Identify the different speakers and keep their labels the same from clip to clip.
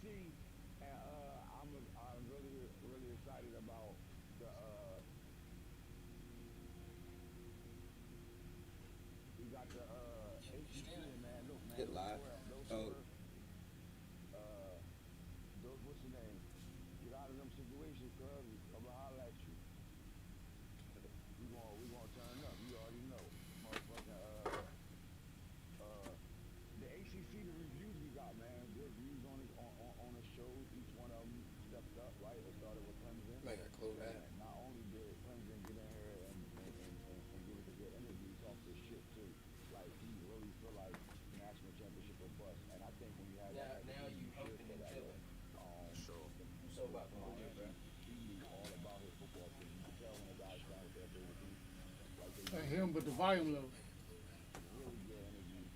Speaker 1: I'm really excited about the we got the ACC and man, look man,
Speaker 2: Hit live.
Speaker 1: those
Speaker 2: Oh,
Speaker 1: swear uh those what's your name? Get out of them situations, cuz I'ma holler at you. We gonna turn up. You already know, motherfucking uh the ACC, the reviews we got, man, good views on it on the shows. Each one of them stepped up, right? It started with Clemson,
Speaker 2: I got close that.
Speaker 1: and not only did Clemson get in here and give us a good interview, talk this shit too. Like he really feel like national championship or bust, and I think when you have that type of
Speaker 2: Now
Speaker 1: team,
Speaker 2: you
Speaker 1: you should
Speaker 2: humping
Speaker 1: feel
Speaker 2: and
Speaker 1: that way.
Speaker 2: chilling.
Speaker 1: Um, the,
Speaker 2: You so about to hold it, bro.
Speaker 1: Miami, he knew all about his football team. You could tell when the guys playing with their favorite team, like they
Speaker 3: I
Speaker 1: do.
Speaker 3: hear him, but the volume low.
Speaker 1: Really good interview with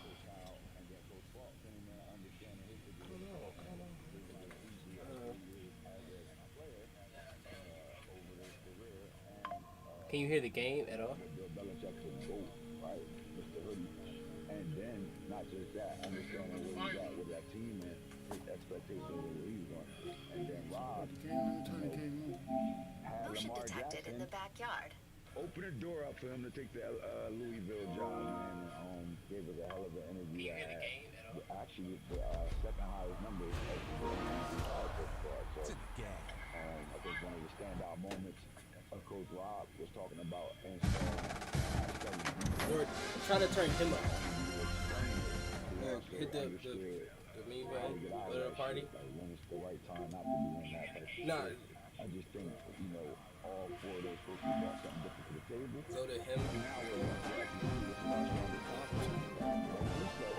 Speaker 1: Coach Howell, and then Coach Falk came in understanding his situation and being like he's here for 3 years as a player over his career, and
Speaker 2: Can you hear the game at all?
Speaker 1: with Bill Belichick to GOAT, right, Mr. Hoodie, and then not just that, understanding where he's at with that team and his expectations of where he's going, and then Rob,
Speaker 3: But the game every
Speaker 1: you
Speaker 3: time it
Speaker 1: know,
Speaker 3: came on.
Speaker 1: had
Speaker 4: Motion
Speaker 1: Lamar
Speaker 4: detected in the
Speaker 1: Jackson
Speaker 4: backyard.
Speaker 1: open the door up for him to take the Louisville job, man. Gave us a hell of an
Speaker 2: Can
Speaker 1: interview
Speaker 2: you
Speaker 1: that
Speaker 2: hear the
Speaker 1: had
Speaker 2: game at all?
Speaker 1: actually the second highest numbers of the NBC so far. So I think one of the standout moments of Coach Rob was talking about installing study defense.
Speaker 2: Or try to turn him
Speaker 1: Not
Speaker 2: up.
Speaker 1: only do you explain it, he
Speaker 2: Or
Speaker 1: also
Speaker 2: hit
Speaker 1: understood
Speaker 2: the meme
Speaker 1: how to
Speaker 2: button.
Speaker 1: get out
Speaker 2: Go
Speaker 1: of
Speaker 2: to the
Speaker 1: that
Speaker 2: party.
Speaker 1: shit, like when it's the right time not to be in that type of
Speaker 2: Nah,
Speaker 1: shit. I just think, all four of those coaches brought something different to the table.
Speaker 2: go to him.
Speaker 1: And now we're going to SEC, which is our strongest conference. And like you said,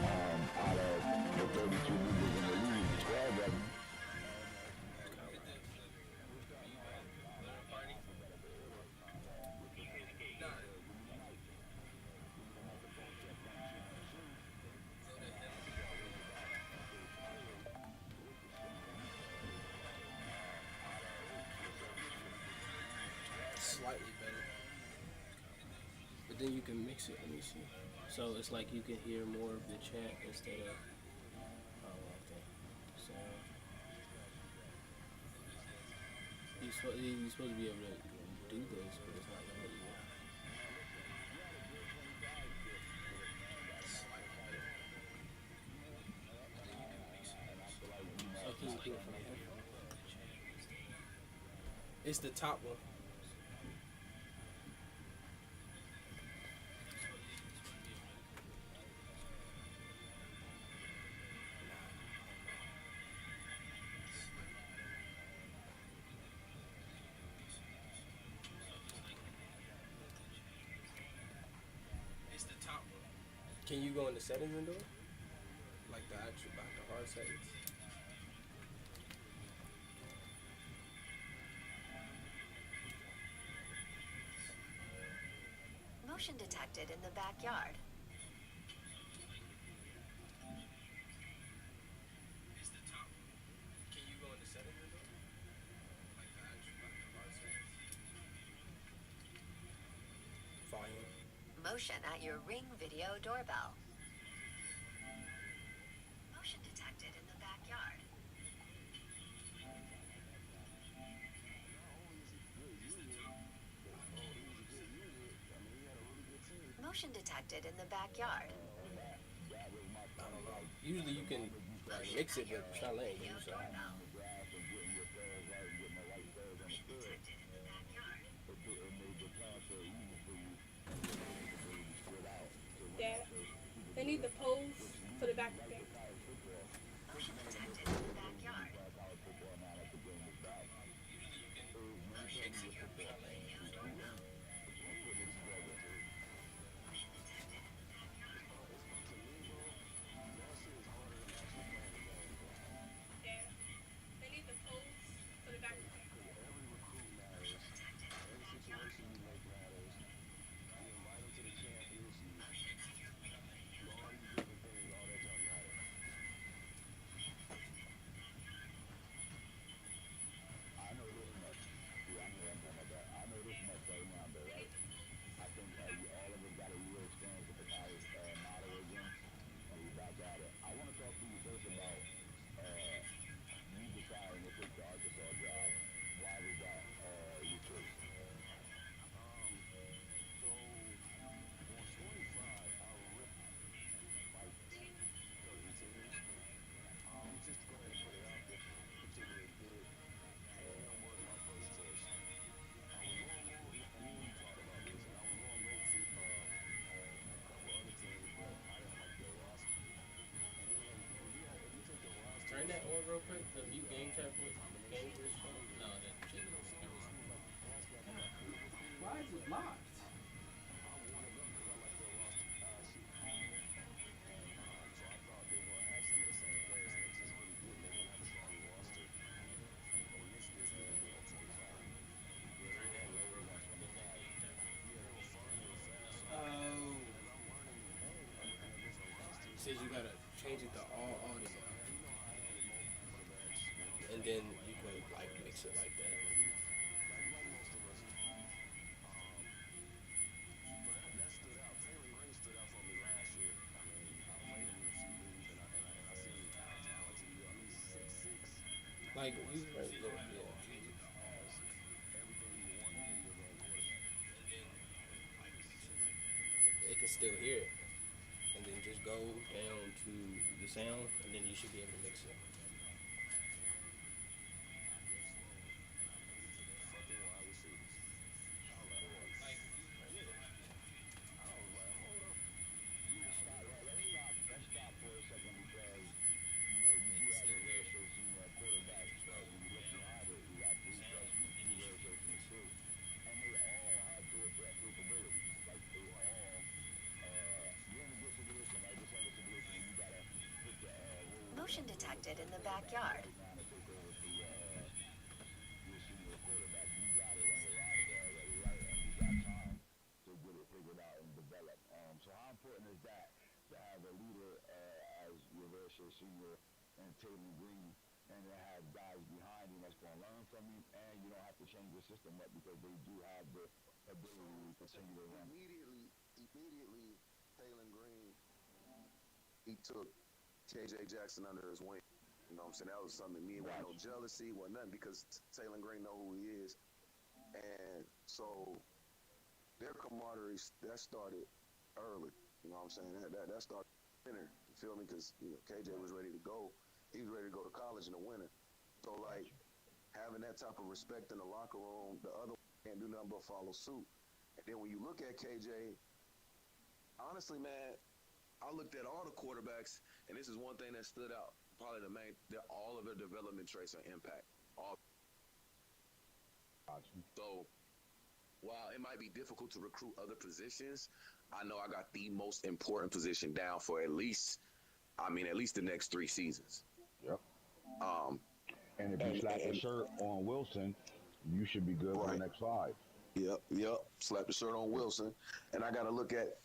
Speaker 1: out of the 32 members in the league, 12 of them
Speaker 2: Slightly better. But then you can mix it. Let me see. So it's like you can hear more of the chant instead of. Oh, okay. So you're supposed to be able to do this, but it's not letting you. So can you do it from here? It's the top one. It's the top one. Can you go into settings and do it? Like the actual, like the hard settings?
Speaker 4: Motion detected in the backyard.
Speaker 2: It's the top one. Can you go into settings and do it? Like the actual, like the hard settings? Volume.
Speaker 4: Motion at your Ring video doorbell. Motion detected in the backyard. Motion detected in the backyard.
Speaker 2: I don't know. Usually you can like mix it, but it's not letting you. So.
Speaker 5: Dad, they need the pose for the back thing.
Speaker 4: Motion detected in the backyard.
Speaker 5: Dad, they need the pose for the back thing.
Speaker 2: turn that on real quick? The view game chat for game for this phone? No, that shit is. Why is it locked? Oh. Says you gotta change it to all audio. And then you can like mix it like that. Like you right, yeah. They can still hear it. And then just go down to the sound and then you should be able to mix it.
Speaker 1: Let's stop for a second because, you know, you do have a very senior quarterback, but when you look behind it, you got three freshmen, two redshirts, and two. And they all have dual threat capabilities. Like, they all, you're in a good situation, right? This is a situation where you gotta put the role
Speaker 4: Motion detected in the backyard.
Speaker 1: right now to take over for your senior quarterback. You got it on the roster already, right? And you got time to get it figured out and develop. So how important is that to have a leader as your very senior and Taylor Green, and to have guys behind him that's going to learn from him, and you don't have to change the system up because they do have the ability to continue to run.
Speaker 3: Immediately, Taylor Green, he took KJ Jackson under his wing. You know what I'm saying? That was something me and no jealousy, wasn't nothing, because Taylor Green know who he is. And so their camaraderie, that started early. You know what I'm saying? That started winter. You feel me? Because, you know, KJ was ready to go. He was ready to go to college in the winter. So, like, having that type of respect in the locker room, the other can't do nothing but follow suit. And then when you look at KJ, honestly, man, I looked at all the quarterbacks, and this is one thing that stood out. Probably the main, all of their development traits are impact. All. So, while it might be difficult to recruit other positions, I know I got the most important position down for at least the next 3 seasons.
Speaker 1: Yep. And if you slap the shirt on Wilson, you should be good for the next 5.
Speaker 3: Yep. Slap the shirt on Wilson. And I got to look at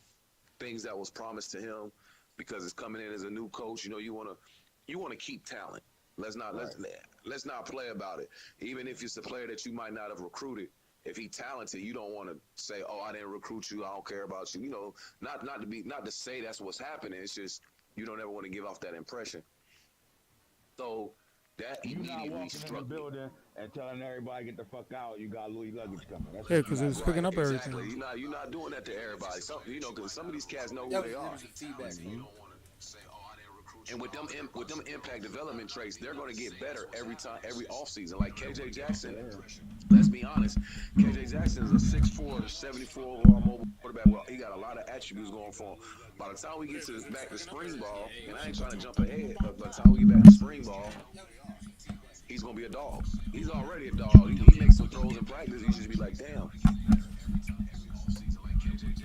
Speaker 3: things that was promised to him because it's coming in as a new coach. You know, you want to keep talent. Let's not play about it. Even if it's a player that you might not have recruited, if he's talented, you don't want to say, "Oh, I didn't recruit you. I don't care about you." You know, not to say that's what's happening. It's just you don't ever want to give off that impression. So that
Speaker 1: You're not
Speaker 3: immediately
Speaker 1: walking in the
Speaker 3: struck me.
Speaker 1: building and telling everybody get the fuck out. You got Louis luggage coming. That's
Speaker 6: Yeah,
Speaker 1: what
Speaker 6: because
Speaker 1: you
Speaker 6: it was
Speaker 1: got.
Speaker 6: picking up
Speaker 3: Exactly.
Speaker 6: everything.
Speaker 3: You're not doing that to everybody. Some, you know, because some of these cats know who
Speaker 2: That
Speaker 3: they are.
Speaker 2: was the feedback.
Speaker 3: You don't want to say, "Oh, I didn't recruit you." And with them impact development traits, they're going to get better every offseason. Like KJ Jackson, let's be honest, KJ Jackson is a 6'4", 74 overall mobile quarterback. Well, he got a lot of attributes going for him. By the time we get back to spring ball, and I ain't trying to jump ahead, but by the time we get back to spring ball, he's going to be a dog. He's already a dog. He makes some throws in practice. You should be like, damn.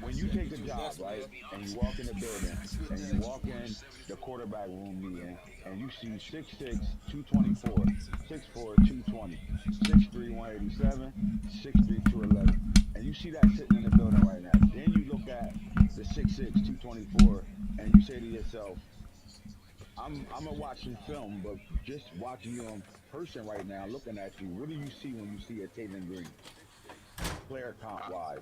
Speaker 1: When you take the job, right, and you walk in the building, and you walk in the quarterback room meeting, and you see 6'6", 224, 6'4", 220, 6'3", 187, 6'3", 211, and you see that sitting in the building right now. Then you look at the 6'6", 224, and you say to yourself, I'm watching film, but just watching you in person right now, looking at you, what do you see when you see a Taylor Green? Player comp wise.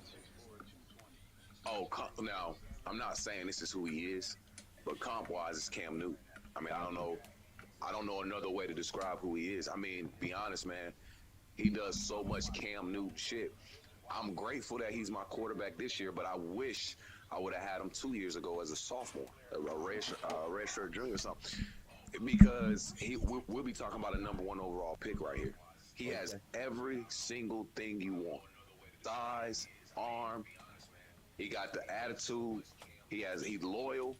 Speaker 3: Oh, now, I'm not saying this is who he is, but comp-wise, it's Cam Newton. I mean, I don't know another way to describe who he is. I mean, be honest, man, he does so much Cam Newton shit. I'm grateful that he's my quarterback this year, but I wish I would have had him 2 years ago as a sophomore, a redshirt junior or something, because we'll be talking about a number 1 overall pick right here. He has every single thing you want: size, arm. He got the attitude. He's loyal.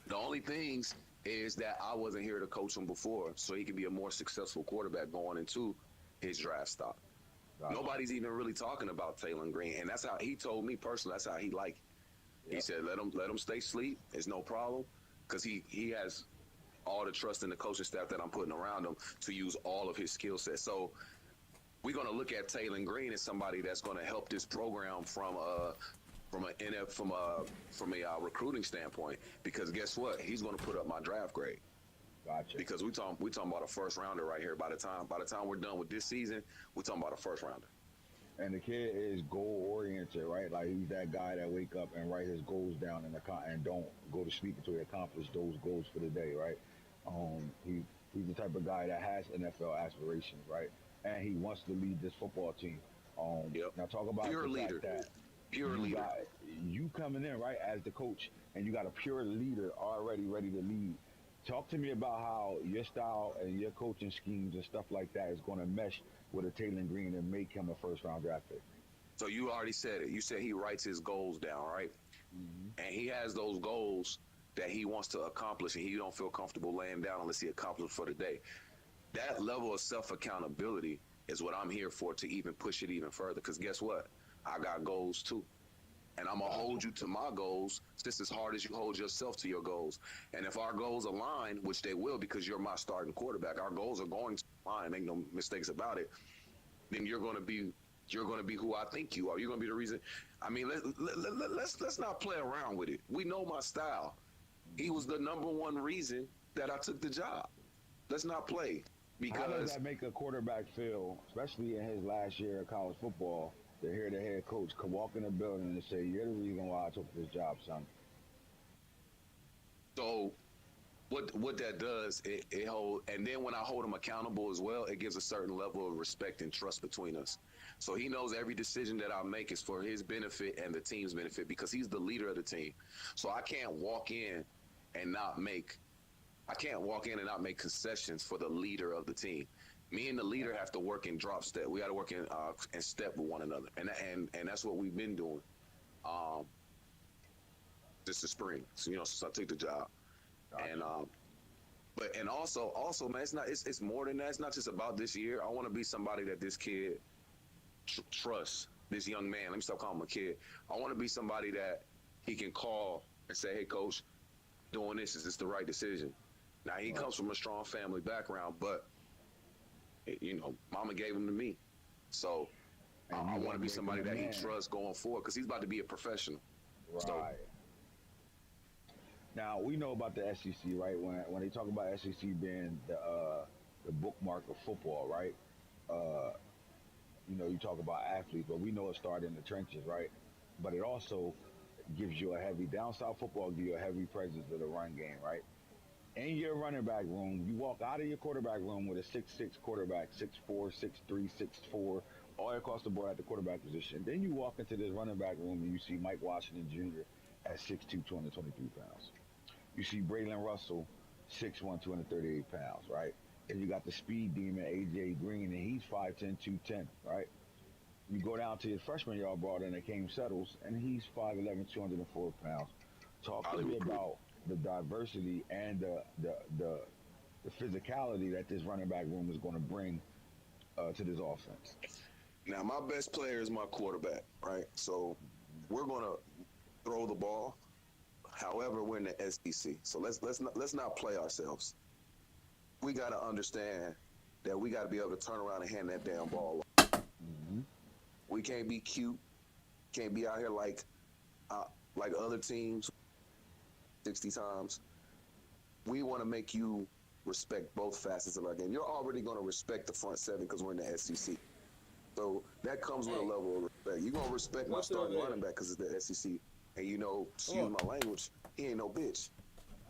Speaker 3: The only things is that I wasn't here to coach him before, so he could be a more successful quarterback going into his draft stock.
Speaker 1: Gotcha.
Speaker 3: Nobody's even really talking about Taylor Green, and that's how he told me personally. That's how he liked it. He said, "Let him stay asleep. It's no problem, because he has all the trust in the coaching staff that I'm putting around him to use all of his skill set." So we're going to look at Taylor Green as somebody that's going to help this program from a recruiting standpoint, because guess what? He's going to put up my draft grade.
Speaker 1: Gotcha.
Speaker 3: Because we talking about a first rounder right here. By the time we're done with this season, we're talking about a first rounder.
Speaker 1: And the kid is goal oriented, right? Like he's that guy that wake up and write his goals down and don't go to sleep until he accomplish those goals for the day, right? He's the type of guy that has NFL aspirations, right? And he wants to lead this football team. Now talk about
Speaker 3: pure
Speaker 1: the
Speaker 3: leader.
Speaker 1: fact that
Speaker 3: Pure leader.
Speaker 1: You coming in, right, as the coach, and you got a pure leader already ready to lead. Talk to me about how your style and your coaching schemes and stuff like that is going to mesh with a Taylor Green and make him a first-round draft pick.
Speaker 3: So you already said it. You said he writes his goals down, right? Mm-hmm. And he has those goals that he wants to accomplish, and he don't feel comfortable laying down unless he accomplishes for the day. That level of self-accountability is what I'm here for, to even push it even further. Because guess what? I got goals too. And I'm going to hold you to my goals just as hard as you hold yourself to your goals. And if our goals align, which they will because you're my starting quarterback, our goals are going to align, make no mistakes about it, then you're going to be who I think you are. You're going to be the reason. I mean, let's not play around with it. We know my style. He was the number one reason that I took the job. Let's not play. Because
Speaker 1: how does that make a quarterback feel, especially in his last year of college football, to hear the head coach come walk in the building and say, "You're the reason why I took this job, son"?
Speaker 3: So what that does, it hold, and then when I hold him accountable as well, it gives a certain level of respect and trust between us. So he knows every decision that I make is for his benefit and the team's benefit, because he's the leader of the team. So I can't walk in and not make concessions for the leader of the team. Me and the leader have to work in drop step. We got to work in step with one another, and that's what we've been doing. This is spring, so since I took the job, gotcha. And also, man, it's more than that. It's not just about this year. I want to be somebody that this kid trusts. This young man. Let me stop calling him a kid. I want to be somebody that he can call and say, "Hey, coach, doing this, is this the right decision?" Now he comes from a strong family background, but mama gave him to me. So I want to be somebody that he trusts going forward, because he's about to be a professional.
Speaker 1: Right.
Speaker 3: So,
Speaker 1: now, we know about the SEC, right? When they talk about SEC being the bookmark of football, right? You talk about athletes, but we know it started in the trenches, right? But it also gives you a heavy, down south football gives you a heavy presence of the run game, right? In your running back room, you walk out of your quarterback room with a 6'6" quarterback, 6'4", 6'3", 6'4", all across the board at the quarterback position. Then you walk into this running back room and you see Mike Washington Jr. at 6'2", 223 pounds. You see Braylon Russell, 6'1", 238 pounds, right? And you got the speed demon, A.J. Green, and he's 5'10", 210, right? You go down to his freshman y'all brought in, Akeem Settles, and he's 5'11", 204 pounds. Talk to me about the diversity and the physicality that this running back room is going to bring to this offense.
Speaker 3: Now, my best player is my quarterback, right? So we're going to throw the ball. However, we're in the SEC, so let's not play ourselves. We got to understand that we got to be able to turn around and hand that damn ball off. Mm-hmm. We can't be cute, can't be out here like other teams 60 times. We want to make you respect both facets of our game. You're already going to respect the front seven because we're in the SEC. So that comes with a level of respect. You're going to respect my starting running back because it's the SEC. And excuse my language, he ain't no bitch.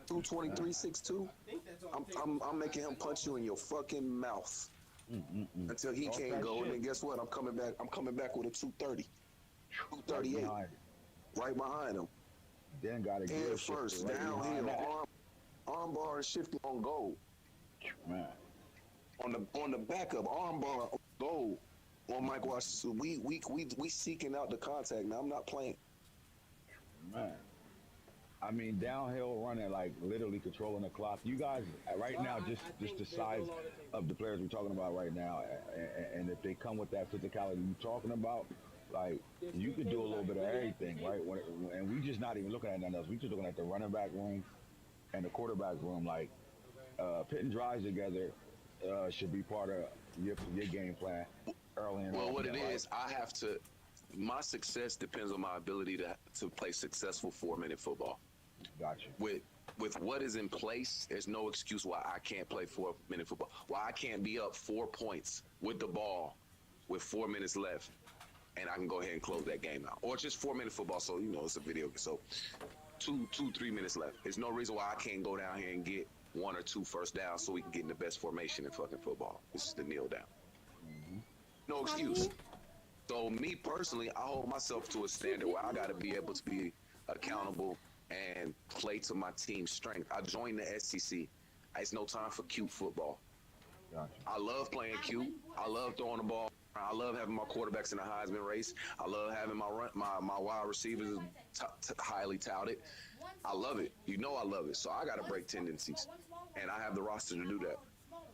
Speaker 3: 223, 6'2". I'm making him punch you in your fucking mouth until he can't go. And then guess what? I'm coming back with a 230, 238, right behind him.
Speaker 1: Then got to
Speaker 3: head first, downhill, arm bar and shifting on goal.
Speaker 1: Man.
Speaker 3: On the backup, arm bar on goal on Mike Washington. We seeking out the contact. Now I'm not playing.
Speaker 1: Man. I mean, downhill running, like literally controlling the clock. You guys, right now, just the size of the players we're talking about right now, and if they come with that physicality you're talking about, like you could do a little bit of everything, right? And we just not even looking at nothing else. We just looking at the running back room and the quarterback room. Like putting drives together should be part of your game plan early in.
Speaker 3: Well, what it
Speaker 1: right?
Speaker 3: is, I have to. My success depends on my ability to play successful 4-minute football.
Speaker 1: Gotcha.
Speaker 3: With what is in place, there's no excuse why I can't play 4-minute football. Why I can't be up 4 points with the ball with 4 minutes left, and I can go ahead and close that game out, or just 4-minute football. So it's a video. So 3 minutes left. There's no reason why I can't go down here and get 1 or 2 first downs so we can get in the best formation in fucking football. This is the kneel down. No excuse. So me personally, I hold myself to a standard where I got to be able to be accountable and play to my team's strength. I joined the SEC. It's no time for cute football.
Speaker 1: Gotcha.
Speaker 3: I love playing cute. I love throwing the ball. I love having my quarterbacks in the Heisman race. I love having my wide receivers highly touted. I love it. I love it. So I got to break tendencies, and I have the roster to do that.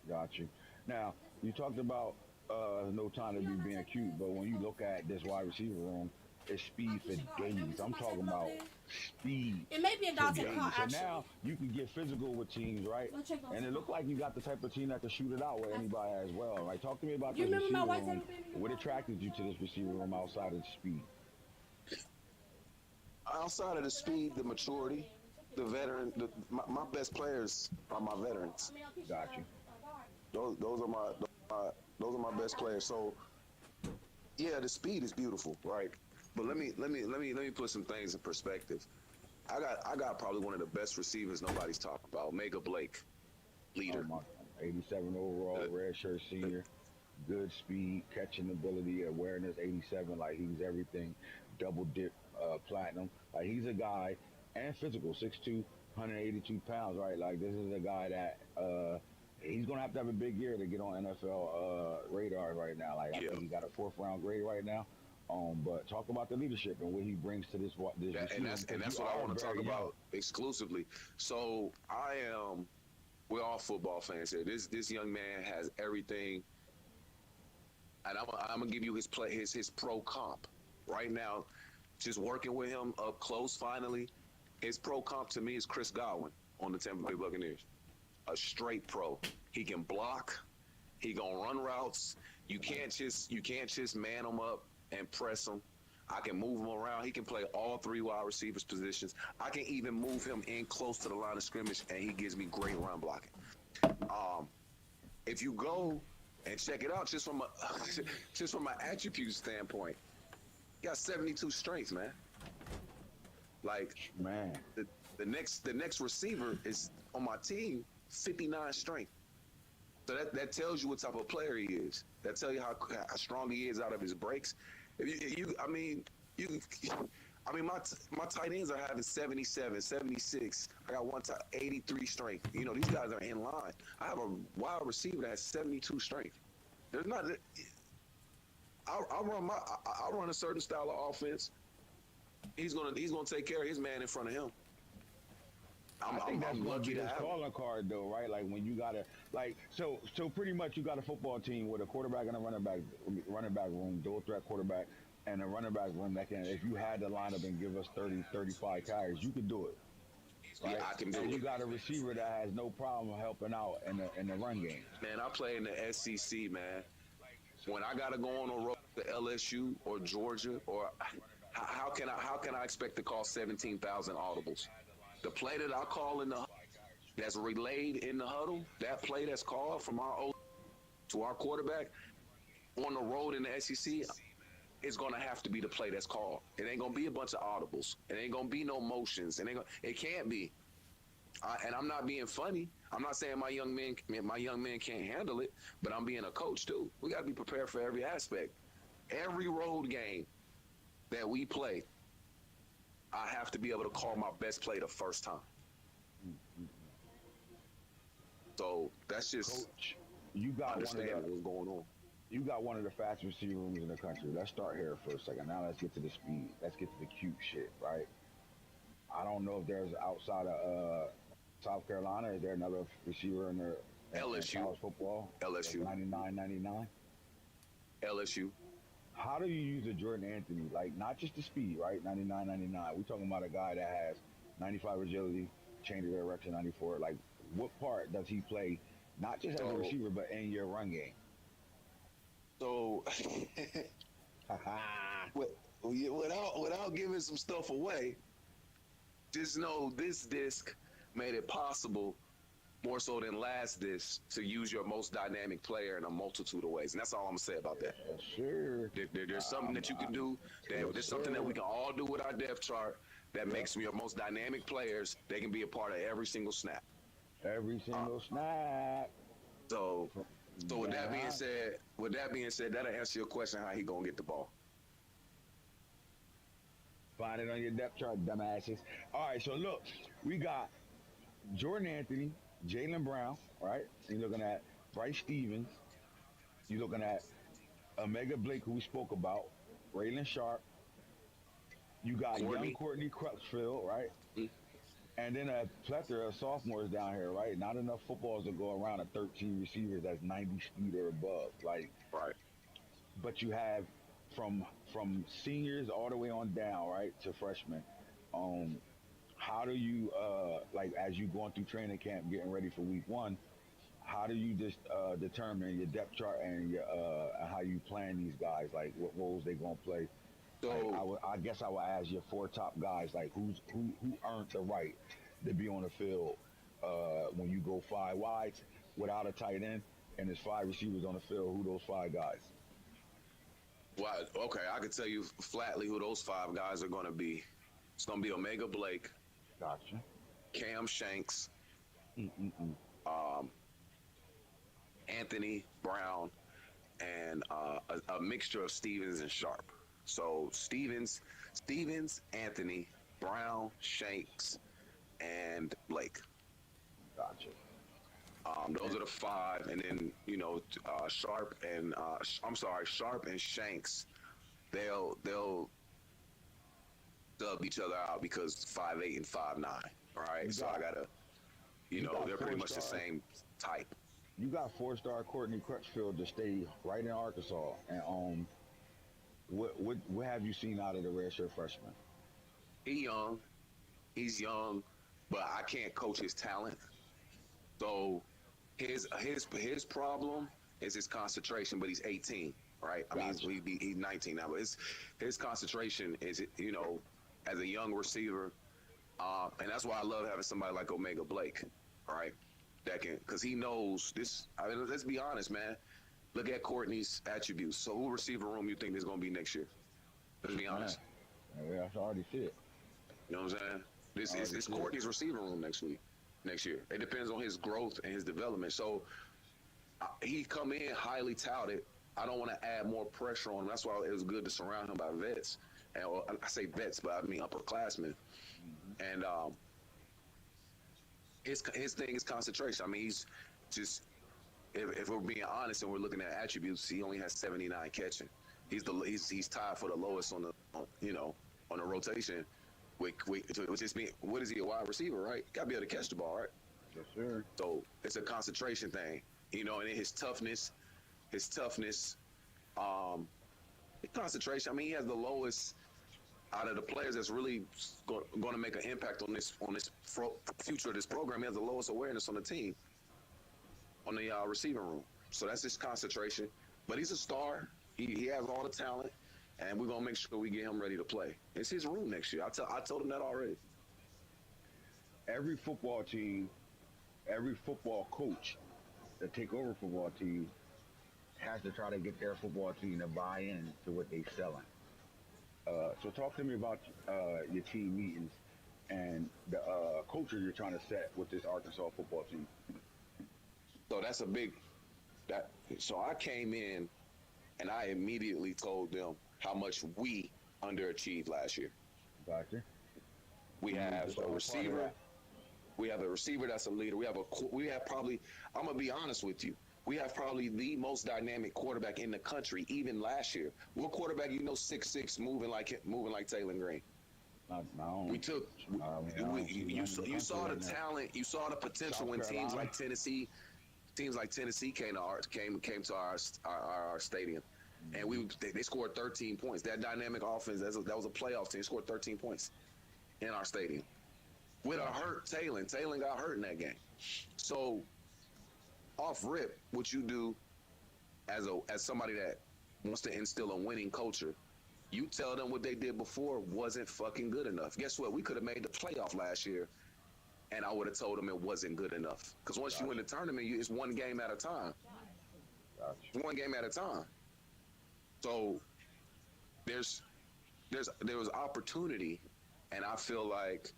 Speaker 1: Got you. Now, you talked about no time to be being cute, but when you look at this wide receiver room, it's speed for days. I'm talking about speed.
Speaker 5: It may be a
Speaker 1: for
Speaker 5: Dante
Speaker 1: days.
Speaker 5: Carr,
Speaker 1: So
Speaker 5: actually.
Speaker 1: now you can get physical with teams, right? And it looked like you got the type of team that can shoot it out with anybody as well. Right? Talk to me about
Speaker 5: You
Speaker 1: this
Speaker 5: remember my
Speaker 1: receiver
Speaker 5: white
Speaker 1: room.
Speaker 5: table baby?
Speaker 1: What attracted you to this receiver room outside of the speed?
Speaker 3: Outside of the speed, the maturity, the veteran, my best players are my veterans.
Speaker 1: Got you.
Speaker 3: Those are my best players. So yeah, the speed is beautiful, right? But let me put some things in perspective. I got probably one of the best receivers nobody's talking about, Mega Blake, leader.
Speaker 1: 87 overall, red shirt senior, good speed, catching ability, awareness, 87. Like he's everything, double dip, platinum. Like he's a guy, and physical, 6'2", 182 pounds, right? Like this is a guy that he's gonna have to have a big year to get on NFL radar right now. Like I think he got a 4th round grade right now. But talk about the leadership and what he brings to this.
Speaker 3: And that's what I want to talk about exclusively. So we're all football fans here. This young man has everything, and I'm gonna give you his pro comp right now. Just working with him up close, finally, his pro comp to me is Chris Godwin on the Tampa Bay Buccaneers. A straight pro. He can block. He gonna run routes. You can't just man him up and press him. I can move him around. He can play all 3 wide receivers positions. I can even move him in close to the line of scrimmage, and he gives me great run blocking. If you go and check it out, just from an attribute standpoint, he got 72 strength, man. Like
Speaker 1: Man,
Speaker 3: the next receiver is on my team, 59 strength. So that tells you what type of player he is. That tells you how strong he is out of his breaks. My tight ends are having 77, 76. I got one 83 strength. These guys are in line. I have a wide receiver that has 72 strength. There's not. I run a certain style of offense. He's gonna take care of his man in front of him.
Speaker 1: I think that's gonna
Speaker 3: lucky
Speaker 1: be
Speaker 3: to
Speaker 1: his
Speaker 3: have him.
Speaker 1: calling card, though, right? Like when you gotta, so pretty much you got a football team with a quarterback and a running back room, dual threat quarterback, and a running back room that can, if you had to line up and give us 30, 35 carries, you could do it. Right?
Speaker 3: Yeah, I can do
Speaker 1: and
Speaker 3: it.
Speaker 1: you got a receiver that has no problem helping out in the run game.
Speaker 3: Man, I play in the SEC, man. When I gotta go on a road to LSU or Georgia, or how can I expect to call 17,000 audibles? The play that I call that's relayed in the huddle, that play that's called from our to our quarterback on the road in the SEC, it's gonna have to be the play that's called. It ain't gonna be a bunch of audibles. It ain't gonna be no motions. It can't be. And I'm not being funny. I'm not saying my young men can't handle it, but I'm being a coach too. We gotta be prepared for every aspect. Every road game that we play, I have to be able to call my best play the first time. So that's just
Speaker 1: Coach, you got
Speaker 3: understanding what's going on.
Speaker 1: You got one of the fastest receiver rooms in the country. Let's start here for a second. Now let's get to the speed. Let's get to the cute shit, right? I don't know if there's outside of South Carolina. Is there another receiver in
Speaker 3: LSU,
Speaker 1: college football that's
Speaker 3: LSU,
Speaker 1: 99.99?
Speaker 3: LSU.
Speaker 1: How do you use a Jordan Anthony? Like not just the speed, right? 99.99. We're talking about a guy that has 95 agility, change of direction 94. Like what part does he play? Not just as a
Speaker 3: So,
Speaker 1: receiver, but in your run game.
Speaker 3: so wi- without giving some stuff away, just know this disc made it possible more so than last disc to use your most dynamic player in a multitude of ways, and that's all I'm gonna say about that.
Speaker 1: Yes, sir.
Speaker 3: There's something that you can do. There's something that we can all do with our depth chart that makes your most dynamic players. They can be a part of every single snap.
Speaker 1: Every single snap.
Speaker 3: So, so
Speaker 1: Yeah.
Speaker 3: with that being said, that'll answer your question how he gonna get the ball.
Speaker 1: Find it on your depth chart, dumbasses. All right, so look, we got Jordan Anthony, Jalen Brown, right? You're looking at Bryce Stevens. You're looking at Omega Blake, who we spoke about, Raylan Sharp. You got young
Speaker 3: Courtney.
Speaker 1: Courtney Crutchfield, right?
Speaker 3: Mm.
Speaker 1: And then a plethora of sophomores down here, right? Not enough footballs to go around at 13 receivers that's 90 speed or above. Like,
Speaker 3: Right.
Speaker 1: but you have from seniors all the way on down, right, to freshmen. Um, how do you like as you going through training camp, getting ready for week one? How do you just determine your depth chart and your how you plan these guys? Like what roles they gonna play? Like
Speaker 3: So
Speaker 1: I guess I would ask your four top guys, like who earned the right to be on the field when you go five wides without a tight end and there's five receivers on the field. Who those five guys?
Speaker 3: well, okay, I can tell you flatly who those five guys are gonna be. It's gonna be Omega Blake,
Speaker 1: Gotcha.
Speaker 3: Cam Shanks,
Speaker 1: Mm-mm-mm.
Speaker 3: um, Anthony Brown, and a mixture of Stevens and Sharp. So Stevens, Anthony, Brown, Shanks, and Blake.
Speaker 1: Gotcha.
Speaker 3: Those are the five, and then Sharp and Sharp and Shanks. They'll dub each other out because 5'8" and 5'9". Right,
Speaker 1: You
Speaker 3: so I
Speaker 1: got
Speaker 3: gotta,
Speaker 1: you got
Speaker 3: they're pretty much the
Speaker 1: four-star.
Speaker 3: same type.
Speaker 1: You got four-star Courtney Crutchfield to stay right in Arkansas, and what have you seen out of the redshirt freshman?
Speaker 3: He young, he's young, but I can't coach his talent. So his problem is his concentration, but he's 18, right? I mean,
Speaker 1: Gotcha.
Speaker 3: he's 19 now, but his concentration is, as a young receiver, and that's why I love having somebody like Omega Blake, right? That can, because he knows this. I mean, let's be honest, man. Look at Courtney's attributes. So, who receiver room you think there's going to be next year? Let's be honest.
Speaker 1: Yeah, I already see it.
Speaker 3: You know what I'm saying? This
Speaker 1: I
Speaker 3: is
Speaker 1: already
Speaker 3: it's
Speaker 1: see it.
Speaker 3: Courtney's receiver room next year. It depends on his growth and his development. So he come in highly touted. I don't want to add more pressure on him. That's why it was good to surround him by vets. And well, I say vets, but I mean upperclassmen. And his thing is concentration. I mean, he's just if we're being honest and we're looking at attributes, he only has 79 catching. He's tied for the lowest on the rotation. Which is being, what is he, a wide receiver, right? Got to be able to catch the ball, right?
Speaker 1: Yes, sir.
Speaker 3: So it's a concentration thing, and then his toughness, um, his concentration. I mean, he has the lowest out of the players that's really going to make an impact on this future of this program. He has the lowest awareness on the team, on the receiver room. So that's his concentration. But he's a star. He has all the talent, and we're gonna make sure we get him ready to play. It's his room next year. I told him that already.
Speaker 1: Every football team, every football coach that take over a football team has to try to get their football team to buy in to what they're selling. So talk to me about your team meetings and the culture you're trying to set with this Arkansas football team.
Speaker 3: So that's a big that. So I came in, and I immediately told them how much we underachieved last year.
Speaker 1: Gotcha.
Speaker 3: We have a receiver. We have a receiver that's a leader. We have probably. I'm gonna be honest with you. We have probably the most dynamic quarterback in the country, even last year. What quarterback 6'6", moving like Taylor Green?
Speaker 1: not only.
Speaker 3: We took
Speaker 1: I mean, I don't see one in the
Speaker 3: you
Speaker 1: country
Speaker 3: saw the
Speaker 1: right now.
Speaker 3: talent, you saw the potential
Speaker 1: South
Speaker 3: when teams
Speaker 1: Carolina.
Speaker 3: like Tennessee came to our stadium, and they scored 13 points. That dynamic offense, that was a playoff team. Scored 13 points in our stadium with a hurt Taylor. Taylor got hurt in that game. So off rip, what you do as somebody that wants to instill a winning culture, you tell them what they did before wasn't fucking good enough. Guess what? We could have made the playoff last year, and I would have told them it wasn't good enough. Because once you win the tournament, it's one game at a time. It's one game at a time. So there was opportunity, and I feel like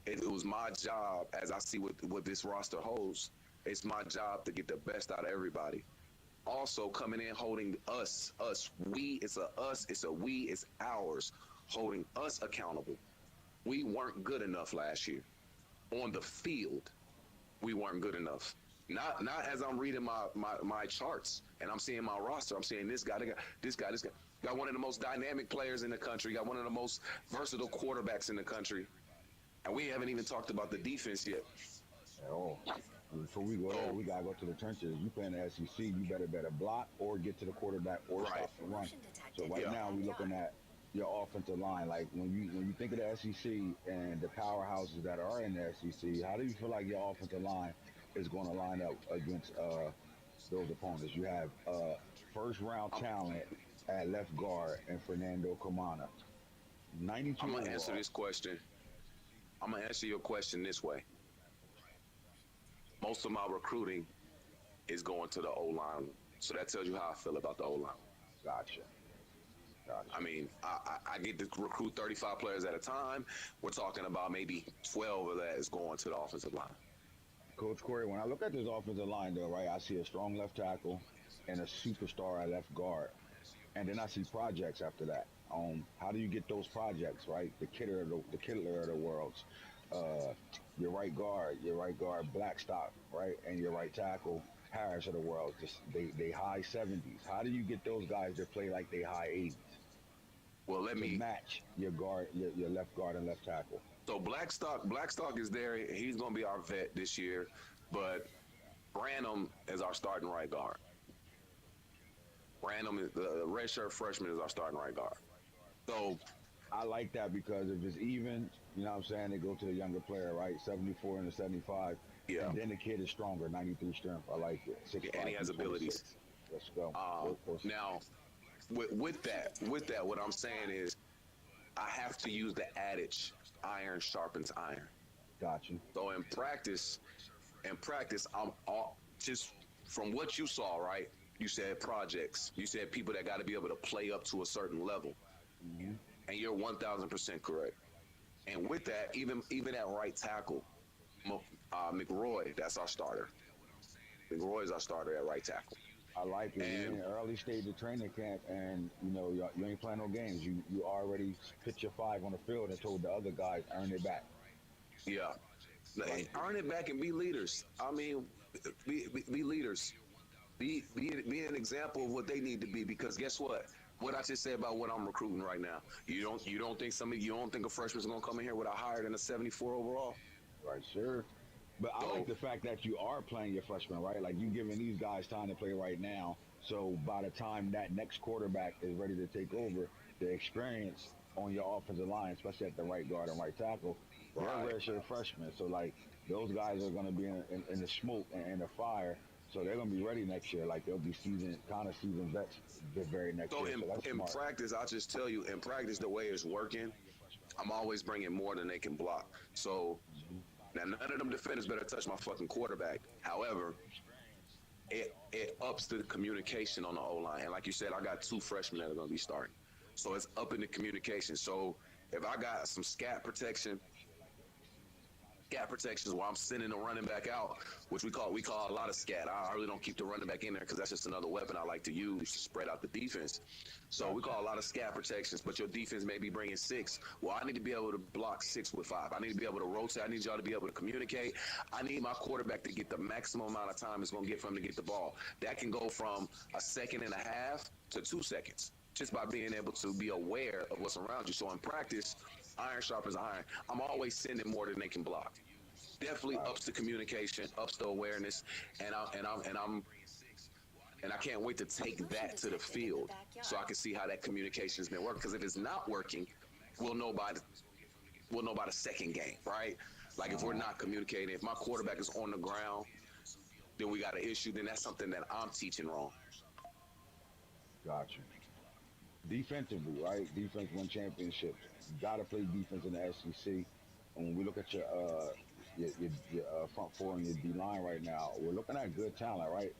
Speaker 3: it was my job, as I see what this roster holds. It's my job to get the best out of everybody. Also coming in holding it's ours, holding us accountable. We weren't good enough last year. On the field, we weren't good enough. Not as I'm reading my charts and I'm seeing my roster. I'm seeing this guy. Got one of the most dynamic players in the country. Got one of the most versatile quarterbacks in the country. And we haven't even talked about the defense yet.
Speaker 1: At all. Before we go there, we gotta go to the trenches. You play in the SEC, you better block or get to the quarterback or stop the run. So right now we're looking at your offensive line. Like when you think of the SEC and the powerhouses that are in the SEC, how do you feel like your offensive line is going to line up against those opponents? You have first round talent at left guard and Fernando Camana. 92.
Speaker 3: I'm gonna answer this question. I'm gonna answer your question this way. Most of my recruiting is going to the O-line. So that tells you how I feel about the O-line.
Speaker 1: Gotcha.
Speaker 3: I mean, I get to recruit 35 players at a time. We're talking about maybe 12 of that is going to the offensive line.
Speaker 1: Coach Corey, when I look at this offensive line, though, right, I see a strong left tackle and a superstar at left guard. And then I see projects after that. How do you get those projects, right? The Kittler of the worlds. Your right guard Blackstock, right, and your right tackle Harris of the world. Just they high 70s. How do you get those guys to play like they high 80s?
Speaker 3: Well, let me
Speaker 1: match your guard, your left guard and left tackle.
Speaker 3: So Blackstock is there. He's going to be our vet this year, but Branham is our starting right guard. Branham is the redshirt freshman is our starting right guard. So
Speaker 1: I like that because if it's even, you know what I'm saying, they go to the younger player, right? 74 and a 75.
Speaker 3: Yeah.
Speaker 1: And then the kid is stronger, 93 strength. I like it. 6'5",
Speaker 3: and he has abilities.
Speaker 1: Let's go.
Speaker 3: Now, with that, what I'm saying is I have to use the adage, iron sharpens iron.
Speaker 1: Got you.
Speaker 3: So in practice, I'm all, just from what you saw, right? You said projects. You said people that got to be able to play up to a certain level.
Speaker 1: Mm-hmm.
Speaker 3: And you're 1,000% correct. And with that, even at right tackle, McRoy, that's our starter. McRoy is our starter at right tackle.
Speaker 1: I like it. You're in the early stage of training camp, and you know you ain't playing no games. You already put your 5 on the field and told the other guys earn it back.
Speaker 3: Yeah, earn it back and be leaders. I mean, be leaders. Be an example of what they need to be. Because guess what? What I just said about what I'm recruiting right now. You don't think a freshman's gonna come in here with a higher than a 74 overall?
Speaker 1: Right, sure. But I like the fact that you are playing your freshmen, right? Like you giving these guys time to play right now. So by the time that next quarterback is ready to take over, the experience on your offensive line, especially at the right guard and right tackle, they're redshirt freshmen. So like those guys are going to be in the smoke and the fire. So they're going to be ready next year. Like they'll be seasoned vets the very next year. So
Speaker 3: in practice, I'll just tell you, in practice, the way it's working, I'm always bringing more than they can block. So now none of them defenders better touch my fucking quarterback. However, it ups the communication on the O-line. And like you said, I got 2 freshmen that are going to be starting. So it's up in the communication. So if I got some scat protections where I'm sending the running back out, which we call a lot of scat. I really don't keep the running back in there because that's just another weapon I like to use to spread out the defense. So we call a lot of scat protections, but your defense may be bringing 6. Well, I need to be able to block 6 with 5. I need to be able to rotate. I need y'all to be able to communicate. I need my quarterback to get the maximum amount of time it's going to get for him to get the ball. That can go from a second and a half to 2 seconds just by being able to be aware of what's around you. So in practice, iron sharpens iron. I'm always sending more than they can block. Definitely ups the communication, ups the awareness, and I can't wait to take that to the field so I can see how that communication has been working. Because if it's not working, we'll know by the second game, right? Like if we're not communicating, if my quarterback is on the ground, then we got an issue. Then that's something that I'm teaching wrong.
Speaker 1: Got you. Defensively, right? Defense won championships. You got to play defense in the SEC. And when we look at your front four and your D line right now, we're looking at good talent, right?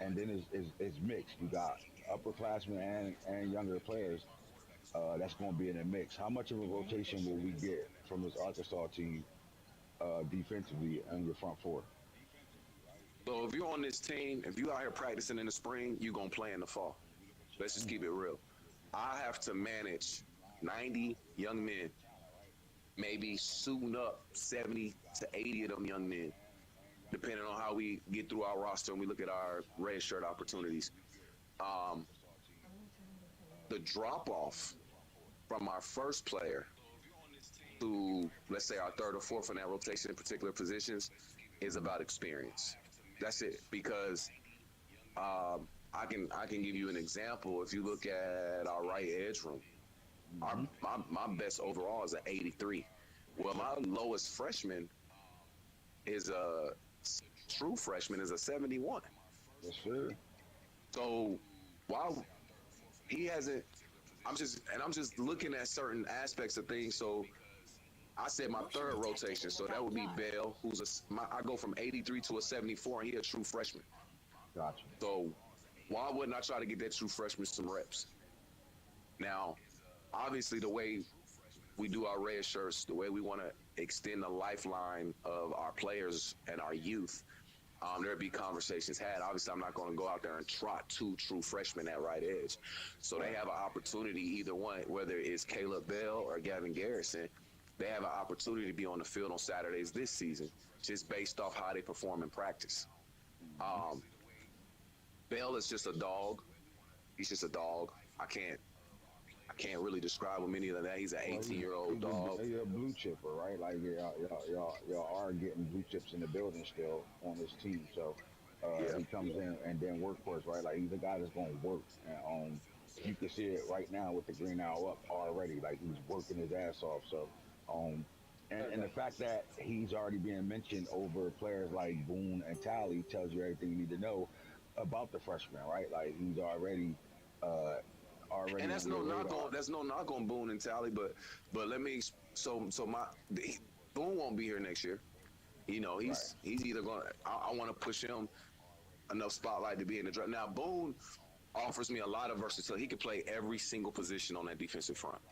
Speaker 1: And then it's mixed. You got upperclassmen and younger players that's going to be in the mix. How much of a rotation will we get from this Arkansas team defensively on your front four?
Speaker 3: So if you're on this team, if you out here practicing in the spring, you're going to play in the fall. Let's just keep it real. I have to manage 90 young men, maybe suiting up 70 to 80 of them young men, depending on how we get through our roster and we look at our red shirt opportunities. The drop-off from our first player to, let's say, our third or fourth in that rotation in particular positions is about experience. That's it. Because I can give you an example. If you look at our right edge room, my best overall is an 83. Well, my lowest freshman is a true freshman is a 71.
Speaker 1: Yes, sir.
Speaker 3: So while he hasn't, I'm just looking at certain aspects of things. So I said my third rotation, so that would be Bell, I go from 83 to a 74, and he a true freshman.
Speaker 1: Gotcha.
Speaker 3: So why wouldn't I try to get that true freshman some reps? Now, obviously, the way we do our red shirts, the way we want to extend the lifeline of our players and our youth, there'd be conversations had. Obviously, I'm not going to go out there and trot two true freshmen at right edge. So they have an opportunity, either one, whether it's Caleb Bell or Gavin Garrison, they have an opportunity to be on the field on Saturdays this season, just based off how they perform in practice. Bell is just a dog. He's just a dog. I can't really describe him any of that. He's an 18-year-old dog.
Speaker 1: He's a blue chipper, right? Like y'all are getting blue chips in the building still on this team. So he comes in and then workhorse, right? Like he's a guy that's going to work. And, you can see it right now with the Green Owl up already. Like he's working his ass off. So and the fact that he's already being mentioned over players like Boone and Talley tells you everything you need to know about the freshman, right? Like he's already. And
Speaker 3: that's no knock on Boone and Talley, but let me Boone won't be here next year. You know, he's either going. I want to push him enough spotlight to be in the draft. Now Boone offers me a lot of versatility. He can play every single position on that defensive front.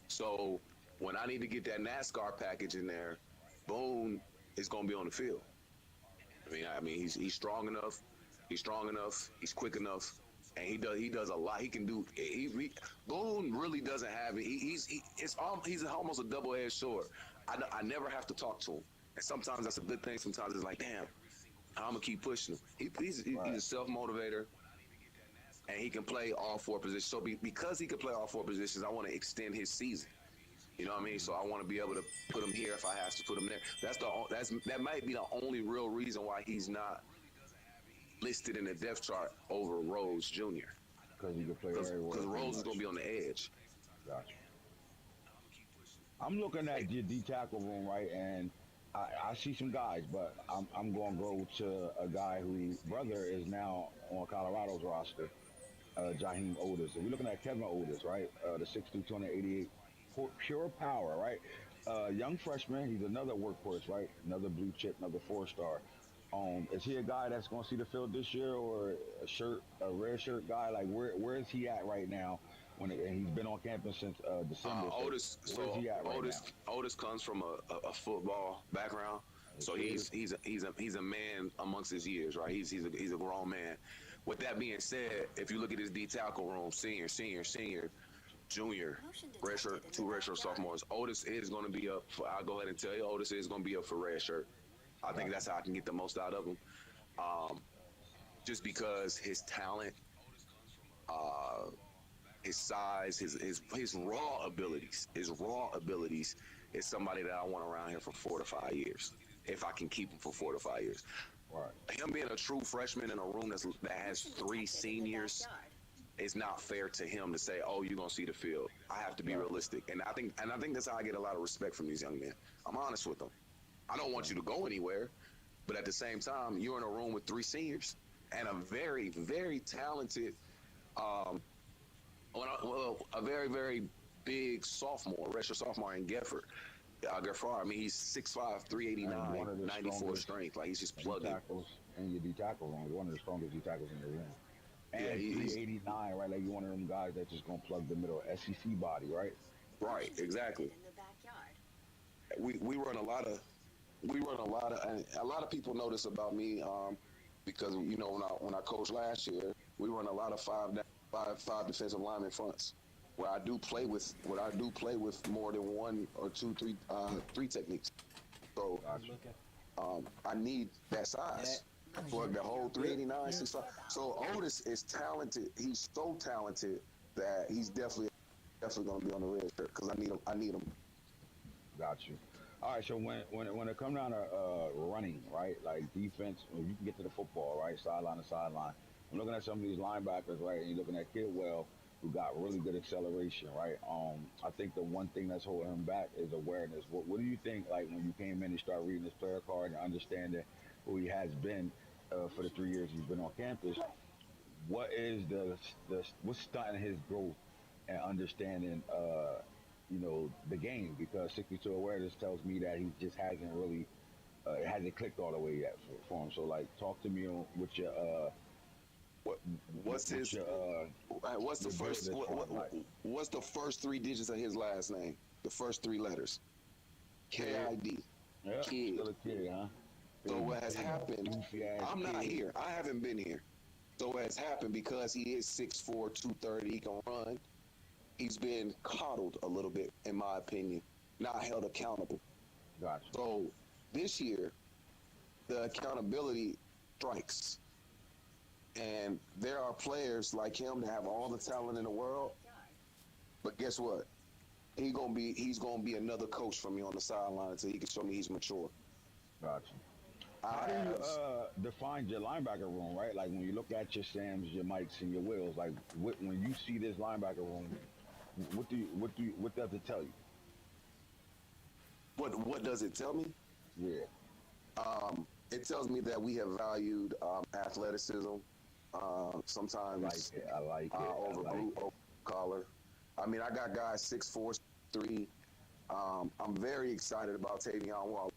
Speaker 3: So when I need to get that NASCAR package in there, Boone is going to be on the field. I mean, he's strong enough. He's strong enough. He's quick enough. And he does a lot. He can do. Boone really doesn't have it. He's almost a double-edged sword. I never have to talk to him, and sometimes that's a good thing. Sometimes it's like, damn, I'm gonna keep pushing him. He's a self-motivator, and he can play all four positions. So because he can play all four positions, I want to extend his season. You know what I mean? So I want to be able to put him here if I have to put him there. That might be the only real reason why he's not listed in the depth chart over Rose Jr.
Speaker 1: Because he can play everywhere.
Speaker 3: Because Rose is going to be on the edge.
Speaker 1: Gotcha. I'm looking at your D tackle room, right, and I see some guys, but I'm going to go to a guy whose brother is now on Colorado's roster, Jaheim Otis. And we're looking at Kevin Otis, right, the 6'2", 288, pure power, right? Young freshman, he's another workhorse, right? Another blue chip, another 4-star. Is he a guy that's going to see the field this year, or a red shirt guy? Like where is he at right now? And he's been on campus since December.
Speaker 3: Otis.
Speaker 1: Where's he at right now?
Speaker 3: Otis comes from a football background, so he's a man amongst his years, right? He's a grown man. With that being said, if you look at his D tackle room, senior, junior, redshirt, 2 redshirt sophomores, Otis is going to be up. I'll go ahead and tell you, Otis is going to be up for redshirt. I think that's how I can get the most out of him. Just because his talent his size, his raw abilities is somebody that I want around here for 4 to 5 years. If I can keep him for 4 to 5 years.
Speaker 1: Right.
Speaker 3: Him being a true freshman in a room that has three seniors, it's not fair to him to say, "Oh, you're gonna see the field." I have to be realistic, and I think that's how I get a lot of respect from these young men. I'm honest with them. I don't want you to go anywhere, but at the same time, you're in a room with three seniors and a very, very talented, a very, very big sophomore, redshirt sophomore in Gefford. Gaffar, I mean, he's 6'5",
Speaker 1: And
Speaker 3: 389,
Speaker 1: one of the
Speaker 3: 94
Speaker 1: strongest
Speaker 3: strength. Like, he's just
Speaker 1: D
Speaker 3: plugged in.
Speaker 1: tackles in your D tackle room. One of the strongest D tackles in the room. And
Speaker 3: Yeah, he's
Speaker 1: 389, right? Like, you're one of them guys that's just gonna plug the middle. SEC body, right?
Speaker 3: right, exactly.
Speaker 4: In the backyard.
Speaker 3: We run a lot of and a lot of people know this about me, because when I coached last year, we run a lot of five defensive lineman fronts where I do play with more than one or two, three techniques. So
Speaker 1: Gotcha.
Speaker 3: I need that size for the whole 389, 6'5". So Otis is talented. He's so talented that he's definitely going to be on the red shirt because I need him.
Speaker 1: Got you. All right, so when it comes down to running, right, like defense, when you can get to the football, right, sideline to sideline. I'm looking at some of these linebackers, right, and you're looking at Kidwell, who got really good acceleration, right. I think the one thing that's holding him back is awareness. What do you think, like, when you came in and started reading his player card and understanding who he has been for the 3 years he's been on campus? What is what's stunting his growth and understanding, the game? Because 62 awareness tells me that he just hasn't really, it hasn't clicked all the way yet for him. So, like, talk to me on what your,
Speaker 3: What's
Speaker 1: what
Speaker 3: his?
Speaker 1: your,
Speaker 3: What's the
Speaker 1: your
Speaker 3: first?
Speaker 1: build is like.
Speaker 3: What's the first three digits of his last name? The first three letters. KID.
Speaker 1: Yeah,
Speaker 3: Kid.
Speaker 1: still a kid, huh?
Speaker 3: So what has happened?
Speaker 1: Goofy ass
Speaker 3: I'm not
Speaker 1: kid.
Speaker 3: here. I haven't been here. So what has happened, because he is 6'4", 230, he can run. He's been coddled a little bit, in my opinion, not held accountable.
Speaker 1: Gotcha.
Speaker 3: So this year, the accountability strikes. And there are players like him that have all the talent in the world, but guess what? He's gonna be another coach for me on the sideline until he can show me he's mature.
Speaker 1: Gotcha.
Speaker 3: I
Speaker 1: How do you
Speaker 3: have,
Speaker 1: define your linebacker room, right? Like, when you look at your Sams, your Mikes, and your Wills, like, when you see this linebacker room, what does it tell you?
Speaker 3: what does it tell me?
Speaker 1: Yeah.
Speaker 3: It tells me that we have valued athleticism, sometimes
Speaker 1: I like it.
Speaker 3: over blue collar. I mean, I got guys 6'4", 3. I'm very excited about Tavion Wallace.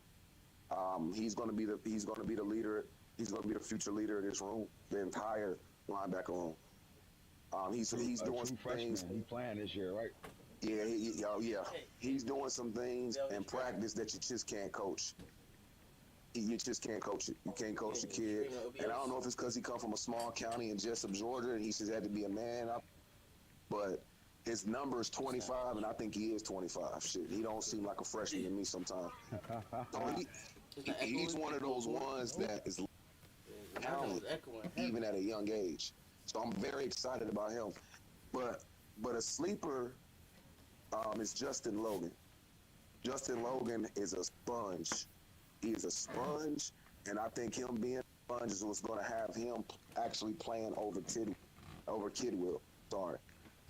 Speaker 3: He's going to be the leader. He's going to be the future leader of this room, the entire linebacker room. He's doing some things.
Speaker 1: He playing this year, right?
Speaker 3: Yeah. He's doing some things in practice that you just can't coach. You just can't coach it. You can't coach the kid. And I don't know if it's because he come from a small county in Jessup, Georgia, and he just had to be a man up. But his number is 25, and I think he is 25. Shit, he don't seem like a freshman to me sometimes. So he's one of those ones that is talent even at a young age. So I'm very excited about him. But a sleeper is Justin Logan. Justin Logan is a sponge. He is a sponge, and I think him being a sponge is what's going to have him actually playing over Kidwell. Sorry,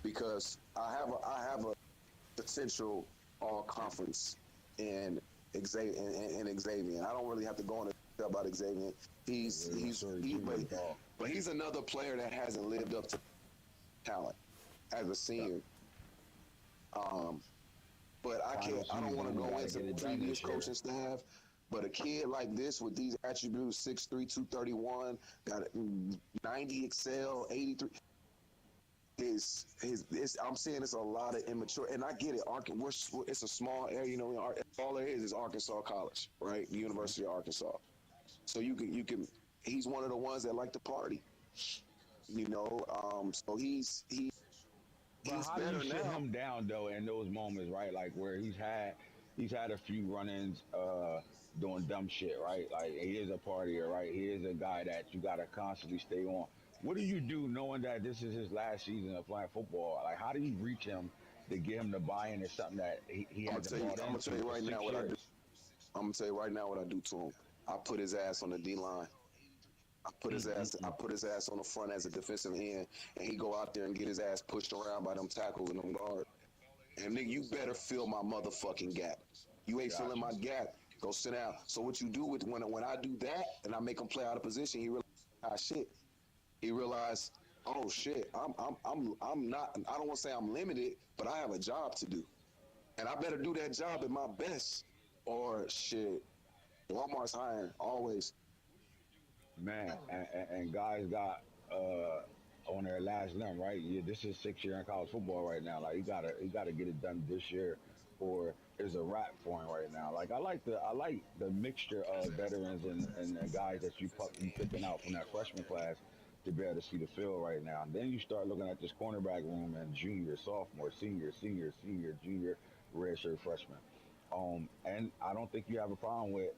Speaker 3: because I have a potential all conference in Xavier. I don't really have to go into about Xavier. But he's another player that hasn't lived up to talent as a senior. But I don't want to go into the previous coaching staff. But a kid like this with these attributes, 6'3", 231, got 90 excel, 83. I'm saying it's a lot of immature, and I get it. It's a small area, all there is Arkansas College, right? The University of Arkansas. So you can. He's one of the ones that like to party, So he's
Speaker 1: But how do
Speaker 3: better
Speaker 1: you sit
Speaker 3: now.
Speaker 1: him down though in those moments, right? Like, where he's had a few run-ins doing dumb shit, right? Like, he is a partier, right? He is a guy that you gotta constantly stay on. What do you do knowing that this is his last season of playing football? Like, how do you reach him to get him to buy into something that he
Speaker 3: I'm gonna
Speaker 1: hasn't
Speaker 3: tell you.
Speaker 1: bought
Speaker 3: I'm gonna
Speaker 1: into
Speaker 3: tell you
Speaker 1: for
Speaker 3: right now
Speaker 1: six
Speaker 3: what I do.
Speaker 1: years?
Speaker 3: I'm gonna tell you right now what I do to him. I put his ass on the D line. I put his ass. I put his ass on the front as a defensive end, and he go out there and get his ass pushed around by them tackles and them guards. And nigga, you better fill my motherfucking gap. You ain't filling
Speaker 1: Gotcha.
Speaker 3: my gap. Go sit down. So what you do with when I do that and I make him play out of position, he realize shit. He realized, oh shit, I'm not. I don't want to say I'm limited, but I have a job to do, and I better do that job at my best, or shit. Walmart's hiring always.
Speaker 1: Man, and guys got on their last limb, right? Yeah, this is 6 year in college football right now. Like you gotta get it done this year, or is a wrap for him right now. Like I like the mixture of veterans and the guys that you picking out from that freshman class to be able to see the field right now. And then you start looking at this cornerback room and junior, sophomore, senior, junior, redshirt freshman. And I don't think you have a problem with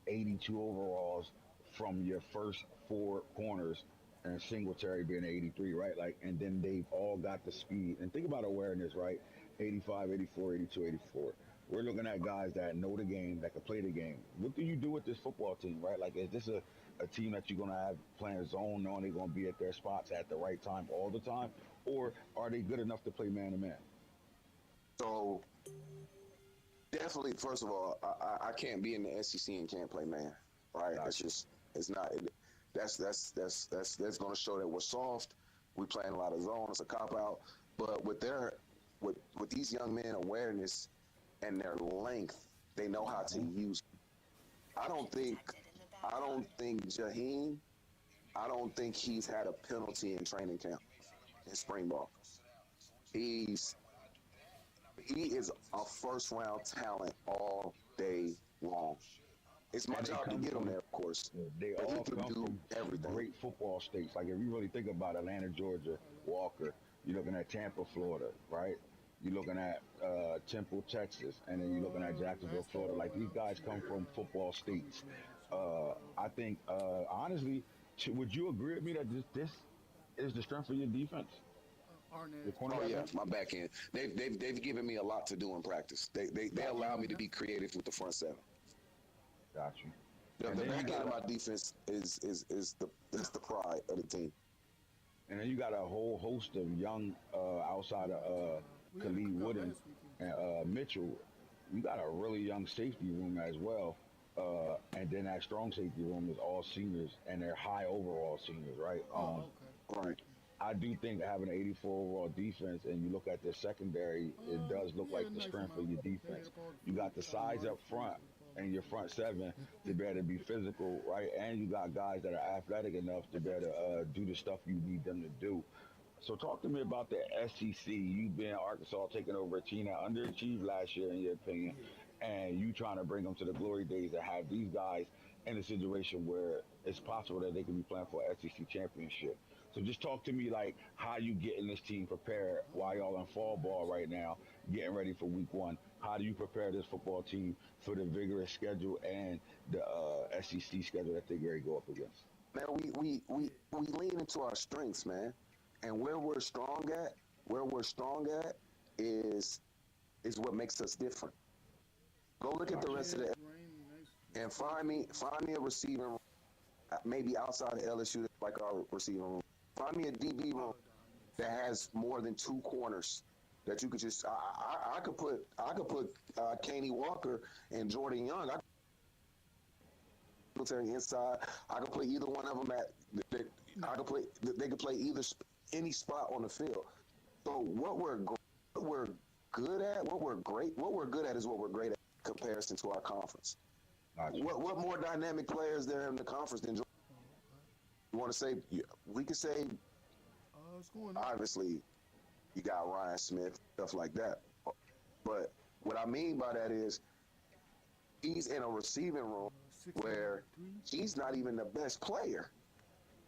Speaker 1: 82 overalls from your first four corners and Singletary being 83, right? Like, and then they've all got the speed. And think about awareness, right? 85, 84, 82, 84. We're looking at guys that know the game, that can play the game. What do you do with this football team, right? Like, is this a team that you're going to have playing zone, knowing they're going to be at their spots at the right time all the time? Or are they good enough to play man to man?
Speaker 3: So definitely, first of all, I can't be in the SEC and can't play man, right? It's
Speaker 1: Gotcha.
Speaker 3: just it's not. That's going to show that we're soft. We playing a lot of zone. It's a cop out. But with these young men awareness and their length, they know how to use. I don't think
Speaker 4: Protected in the
Speaker 3: I
Speaker 4: backyard.
Speaker 3: don't think Jaheim. I don't think he's had a penalty in training camp in spring ball. He's he is a first round talent all day long. It's my
Speaker 1: And they
Speaker 3: job to
Speaker 1: come
Speaker 3: get him
Speaker 1: from
Speaker 3: there, of course,
Speaker 1: they
Speaker 3: but he
Speaker 1: all
Speaker 3: can
Speaker 1: come
Speaker 3: do
Speaker 1: from
Speaker 3: everything.
Speaker 1: great football states. Like if you really think about Atlanta, Georgia, Walker, you're looking at Tampa, Florida, right? You're looking at Temple, Texas, and then you're looking at Jacksonville, Florida. Like these guys come from football states. I think honestly, would you agree with me that this is the strength of your defense, your
Speaker 3: Oh
Speaker 1: cornerback
Speaker 3: yeah,
Speaker 1: room?
Speaker 3: my back end. They've given me a lot to do in practice. They
Speaker 1: Got you,
Speaker 3: allow me to be creative with the front seven.
Speaker 1: got you.
Speaker 3: The,
Speaker 1: And
Speaker 3: the
Speaker 1: then you
Speaker 3: back end
Speaker 1: got
Speaker 3: of my defense is the pride of the team.
Speaker 1: a whole host of young outside of Khalid Wooden and Mitchell. You got a really young safety room as well. And then that strong safety room is all seniors and they're high overall seniors, right?
Speaker 3: Right.
Speaker 1: I do think having an 84 overall defense and you look at the secondary, it does look like the strength of your defense. You got the size up front and your front seven to be able to be physical, right? And you got guys that are athletic enough to be able to do the stuff you need them to do. So talk to me about the SEC. You've been Arkansas taking over a team that underachieved last year, in your opinion, and you trying to bring them to the glory days to have these guys in a situation where it's possible that they could be playing for an SEC championship. So just talk to me like how you getting this team prepared while y'all in fall ball right now, getting ready for week one. How do you prepare this football team for the vigorous schedule and the SEC schedule that they're going to go up against?
Speaker 3: Man, we lean into our strengths, man. And where we're strong at is what makes us different. Go look at the rest of the and find me a receiver maybe outside of LSU like our receiver room. Find me a DB room that has more than two corners that you could just I could put Kaney Walker and Jordan Young. I could inside. I could play either one of them at. I could play. They could play any spot on the field. So what we're good at, what we're good at is what we're great at in comparison to our conference.
Speaker 1: Gotcha.
Speaker 3: What more dynamic players there in the conference than you want to say? We could say obviously you got Ryan Smith, stuff like that. But what I mean by that is he's in a receiving room where he's not even the best player.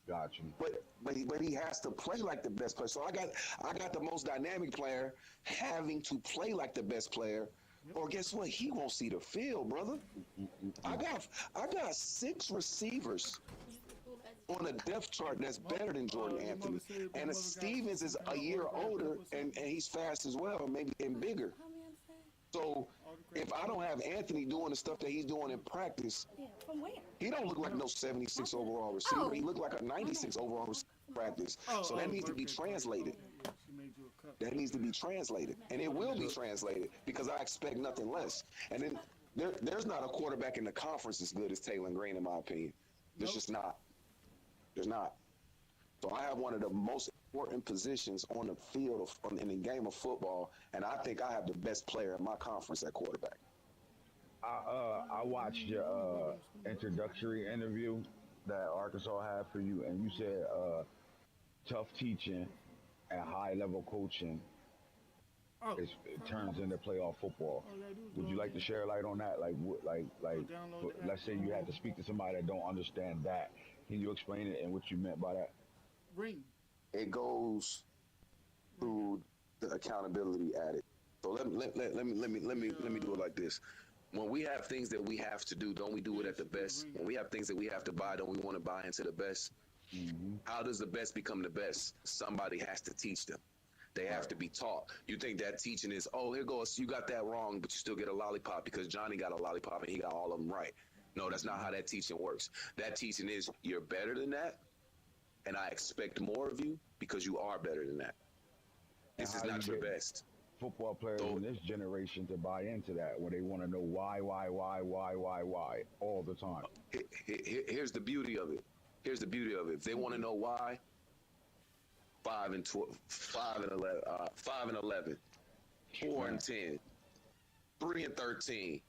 Speaker 1: Got you.
Speaker 3: But he has to play like the best player. So I got the most dynamic player having to play like the best player. Or guess what? He won't see the field, brother. I got six receivers on a depth chart that's better than Jordan
Speaker 6: your
Speaker 3: Anthony.
Speaker 6: mother said my
Speaker 3: And
Speaker 6: mother got
Speaker 3: Stevens is
Speaker 6: my
Speaker 3: a year
Speaker 6: mother got
Speaker 3: older,
Speaker 6: pepper soup.
Speaker 3: and he's fast as well, maybe and bigger.
Speaker 5: How many understand?
Speaker 3: So
Speaker 6: All the credit.
Speaker 3: if I don't have Anthony doing the stuff that he's doing in practice,
Speaker 5: Yeah, from where?
Speaker 3: he don't look like no 76 overall receiver.
Speaker 5: Oh.
Speaker 3: He looked like a 96 overall receiver in practice. So that needs to be
Speaker 6: birthday
Speaker 3: translated.
Speaker 6: party. Yeah, she made you a cup.
Speaker 3: That needs to be translated, and it will be translated because I expect nothing less. And then there's not a quarterback in the conference as good as Taylor Green, in my opinion. There's
Speaker 6: Nope.
Speaker 3: just not. There's not. So I have one of the most important positions on the field in the game of football, and I think I have the best player in my conference at quarterback.
Speaker 1: I watched your introductory interview that Arkansas had for you, and you said tough teaching and high level coaching
Speaker 6: Oh,
Speaker 1: it turns into playoff football.
Speaker 6: all you gotta do is
Speaker 1: Would
Speaker 6: go
Speaker 1: you
Speaker 6: on
Speaker 1: like to
Speaker 6: there.
Speaker 1: share light on that? Like,
Speaker 6: download the
Speaker 1: let's say you had to speak to somebody that don't understand that. Can you explain it and what you meant by that?
Speaker 6: Ring.
Speaker 3: It goes through the accountability added. So let me do it like this. When we have things that we have to do, don't we do it at the best? When we have things that we have to buy, don't we want to buy into the best? How does the best become the best? Somebody has to teach them. They have to be taught. You think that teaching is, oh, here goes, you got that wrong, but you still get a lollipop because Johnny got a lollipop and he got all of them right. No, that's not how that teaching works. That teaching is, you're better than that, and I expect more of you because you are better than that. This is
Speaker 1: how
Speaker 3: not
Speaker 1: you
Speaker 3: your
Speaker 1: get
Speaker 3: best.
Speaker 1: Football players in this generation to buy into that when they want to know why all the time.
Speaker 3: Here's the beauty of it. Here's the beauty of it. If they want to know why, 5 and 12, 5 and 11, 5 and 11, 4 and 10, 3 and 13.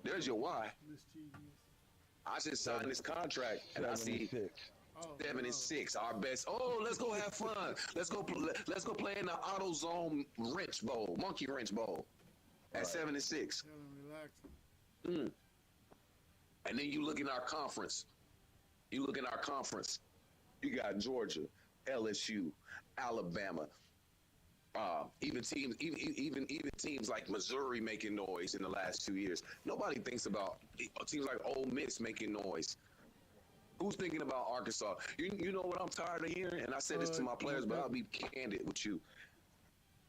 Speaker 3: There's your why.
Speaker 6: Mischievous.
Speaker 3: I just signed this contract and I see
Speaker 1: 76.
Speaker 3: 7 and 6, our best. Oh, let's go have fun. Let's go play in the AutoZone wrench bowl, monkey wrench bowl, at 7 and 6.
Speaker 6: Tell them relax.
Speaker 3: And then you look in our conference. You got Georgia, LSU, Alabama. Even teams like Missouri making noise in the last 2 years. Nobody thinks about teams like Ole Miss making noise. Who's thinking about Arkansas? You know what I'm tired of hearing? And I said this to my players, but I'll be candid with you.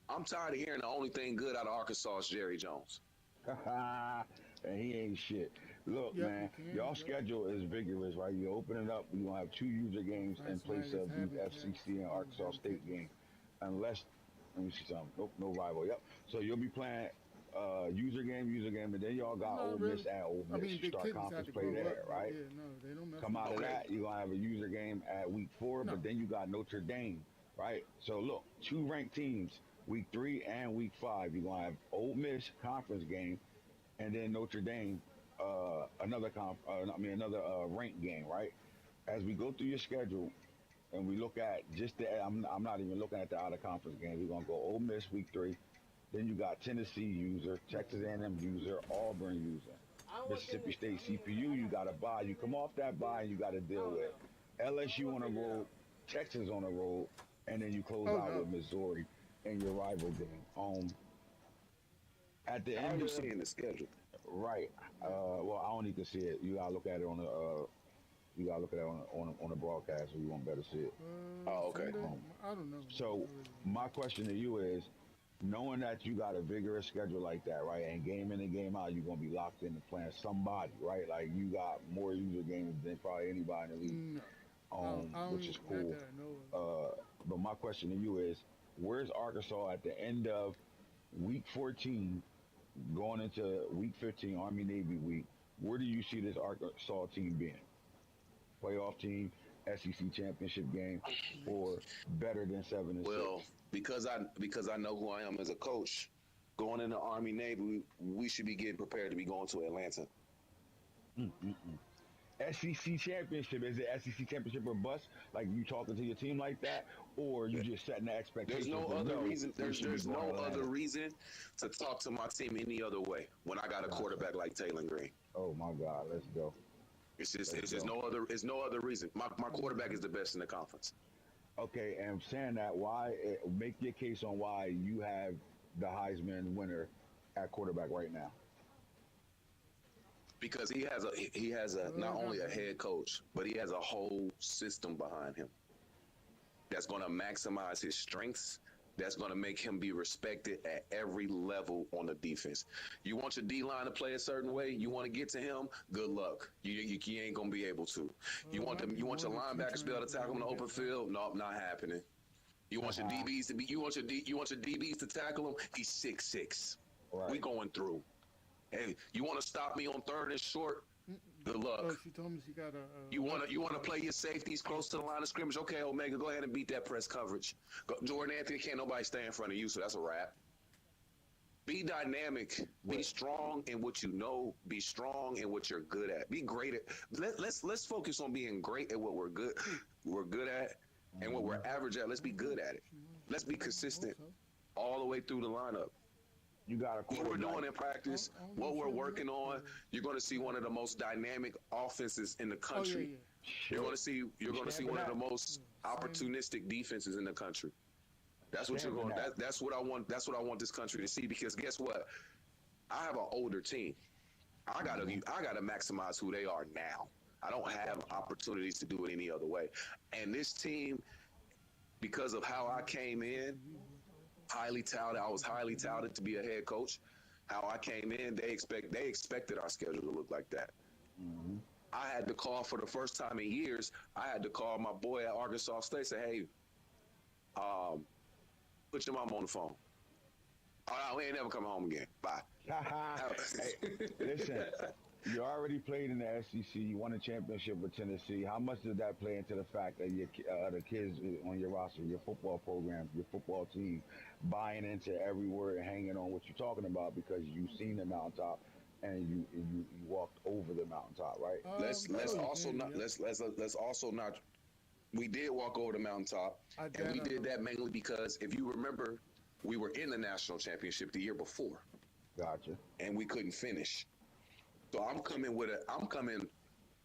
Speaker 3: I'm tired of hearing the only thing good out of Arkansas is Jerry Jones.
Speaker 1: And he ain't shit. Look,
Speaker 6: Yep,
Speaker 1: man,
Speaker 6: you can,
Speaker 1: y'all
Speaker 6: yep.
Speaker 1: schedule is vigorous, right? You open it up, you're gonna have 2 user games in
Speaker 6: That's
Speaker 1: place
Speaker 6: right,
Speaker 1: of
Speaker 6: it's
Speaker 1: the
Speaker 6: heavy,
Speaker 1: FCC and Arkansas State game. Unless, let me see something. Nope, no rival. Yep. So you'll be playing user game, and then y'all got
Speaker 6: Not
Speaker 1: Ole
Speaker 6: really.
Speaker 1: Miss at Ole
Speaker 6: I
Speaker 1: Miss.
Speaker 6: mean,
Speaker 1: You
Speaker 6: the
Speaker 1: start
Speaker 6: kids have
Speaker 1: conference
Speaker 6: to
Speaker 1: play
Speaker 6: grow
Speaker 1: there,
Speaker 6: up.
Speaker 1: right?
Speaker 6: Yeah, no, they don't mess
Speaker 1: Come
Speaker 6: with
Speaker 1: out of
Speaker 3: Okay.
Speaker 1: that, you're gonna have a user game at week 4,
Speaker 6: No.
Speaker 1: but then you got Notre Dame, right? So look, 2 ranked teams, week 3 and week 5. You're gonna have Ole Miss conference game, and then Notre Dame, another ranked game, right? As we go through your schedule, and we look at just I'm not even looking at the out of conference games. We're gonna go Ole Miss week 3, then you got Tennessee user, Texas A&M user, Auburn user, Mississippi State CPU. You got to buy. You come off that buy, and you got to deal with LSU on the road, Texas on the road, and then you close out with Missouri in your rival game. At the
Speaker 3: How are
Speaker 1: end
Speaker 3: you
Speaker 1: of
Speaker 3: seeing the schedule?
Speaker 1: right. Well, I don't need to see it. You gotta look at it on the. You gotta look at it on the broadcast, so you won't better see it.
Speaker 3: Oh, okay.
Speaker 6: Sunday? I don't know.
Speaker 1: So my question to you is, knowing that you got a vigorous schedule like that, right, and game in and game out, you're gonna be locked into playing somebody, right? Like you got more user games than probably anybody in the league,
Speaker 6: No. I don't
Speaker 1: which is
Speaker 6: even
Speaker 1: cool.
Speaker 6: got that I know of.
Speaker 1: But my question to you is, where's Arkansas at the end of week 14, going into week 15, Army Navy week? Where do you see this Arkansas team being? Playoff team, SEC championship game, or better than 7 and 6?
Speaker 3: Well, because I know who I am as a coach, going into Army Navy, we should be getting prepared to be going to Atlanta.
Speaker 1: SEC championship, is it SEC championship or bust? Like you talking to your team like that, or you just setting the expectations?
Speaker 3: There's no
Speaker 1: to
Speaker 3: other
Speaker 1: know
Speaker 3: reason.
Speaker 1: we
Speaker 3: There's
Speaker 1: should be
Speaker 3: there's
Speaker 1: going
Speaker 3: no
Speaker 1: to Atlanta?
Speaker 3: other reason to talk to my team any other way when I got a quarterback like Taylor Green.
Speaker 1: Oh my God, let's go.
Speaker 3: It's just no other reason. My quarterback is the best in the conference.
Speaker 1: Okay, and saying that, why make your case on why you have the Heisman winner at quarterback right now?
Speaker 3: because he has a not only a head coach, but he has a whole system behind him that's going to maximize his strengths. That's going to make him be respected at every level on the defense. You want your D line to play a certain way. You want to get to him. Good luck. You ain't going to be able to. You want your linebackers to be able to tackle him in the open field. Nope, not happening. You want your DBs to be. You want your DBs to tackle him. He's 6'6".
Speaker 6: Right.
Speaker 3: We going through. Hey, you want to stop me on third and short? Good luck.
Speaker 6: Oh, she told me she got a.
Speaker 3: You want to play your safeties close to the line of scrimmage? Okay, Omega, go ahead and beat that press coverage. Jordan Anthony, can't nobody stay in front of you, so that's a wrap. Be dynamic. Be strong in what you know. Be strong in what you're good at. Be great at. Let's focus on being great at what we're good at, and what we're average at. Let's be good at it. Let's be consistent all the way through the lineup.
Speaker 1: You got
Speaker 3: What we're doing in practice, what we're working on, you're going to see one of the most dynamic offenses in the country. You're going to see one of the most opportunistic defenses in the country. That's what you're going. That's what I want. That's what I want this country to see. Because guess what? I have an older team. I gotta maximize who they are now. I don't have opportunities to do it any other way. And this team, because of how I came in, highly touted. I was highly touted to be a head coach. How I came in, they expected our schedule to look like that.
Speaker 1: Mm-hmm.
Speaker 3: I had to call for the first time in years. I had to call my boy at Arkansas State, say, "Hey, put your mom on the phone. Oh, we ain't never coming home again. Bye."
Speaker 1: Hey, listen, you already played in the SEC. You won a championship with Tennessee. How much does that play into the fact that the kids on your roster, your football program, your football team, buying into every word and hanging on what you're talking about because you've seen the mountaintop and you walked over the mountaintop, right?
Speaker 3: Let's also not. We did walk over the mountaintop, and we did that mainly because if you remember, we were in the national championship the year before.
Speaker 1: Gotcha.
Speaker 3: And we couldn't finish. So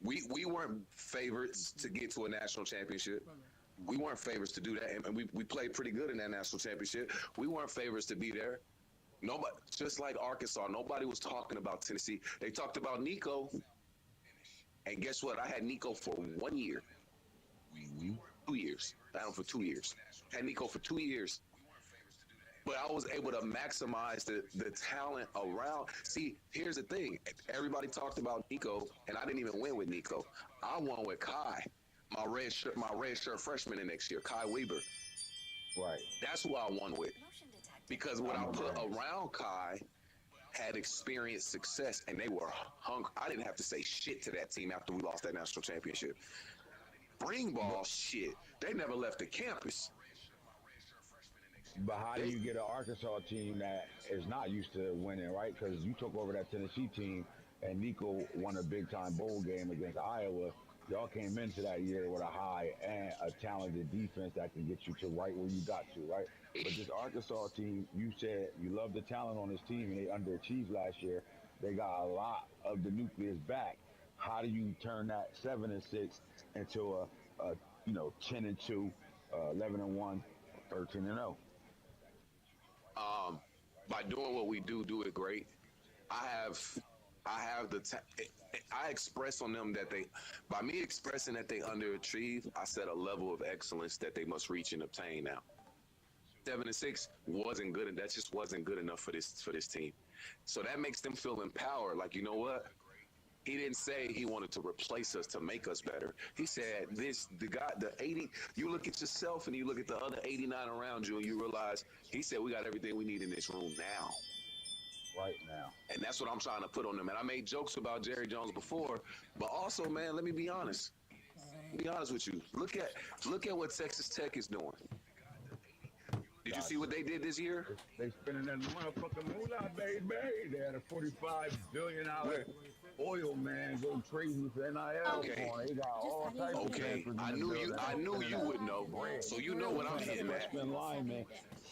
Speaker 3: we weren't favorites to get to a national championship. We weren't favorites to do that, and we played pretty good in that national championship. We weren't favorites to be there. Nobody, just like Arkansas, nobody was talking about Tennessee. They talked about Nico, and guess what? I had Nico for 1 year. 2 years. I had him for 2 years. Had Nico for 2 years. But I was able to maximize the talent around. See, here's the thing. Everybody talked about Nico, and I didn't even win with Nico. I won with Kai, my red shirt freshman in next year, Kai Weber.
Speaker 1: Right.
Speaker 3: That's who I won with. Because what I put around Kai had experienced success, and they were hungry. I didn't have to say shit to that team after we lost that national championship. Spring ball, shit. They never left the campus.
Speaker 1: But how do you get an Arkansas team that is not used to winning, right? Because you took over that Tennessee team, and Nico won a big-time bowl game against Iowa. Y'all came into that year with a high and a talented defense that can get you to right where you got to, right? But this Arkansas team, you said you love the talent on this team, and they underachieved last year. They got a lot of the nucleus back. How do you turn that 7-6 into a 10-2, 11-1, 13-0?
Speaker 3: By doing what we do it great. I express on them that by me expressing that they underachieve, I set a level of excellence that they must reach and obtain now. 7-6 wasn't good, and that just wasn't good enough for this team. So that makes them feel empowered. Like, you know what? He didn't say he wanted to replace us to make us better. He said the 80, you look at yourself and you look at the other 89 around you and you realize he said we got everything we need in this room now.
Speaker 1: Right now.
Speaker 3: And that's what I'm trying to put on them. And I made jokes about Jerry Jones before, but also, man, let me be honest. Be honest with you. Look at what Texas Tech is doing. Did you see what they did this year?
Speaker 1: They spending that motherfucking moolah, baby. They had a $45 billion oil man go crazy for NIL.
Speaker 3: Okay.
Speaker 1: They got all types of
Speaker 3: I knew you would know. So you know what I'm hitting at.
Speaker 1: Freshman lineman,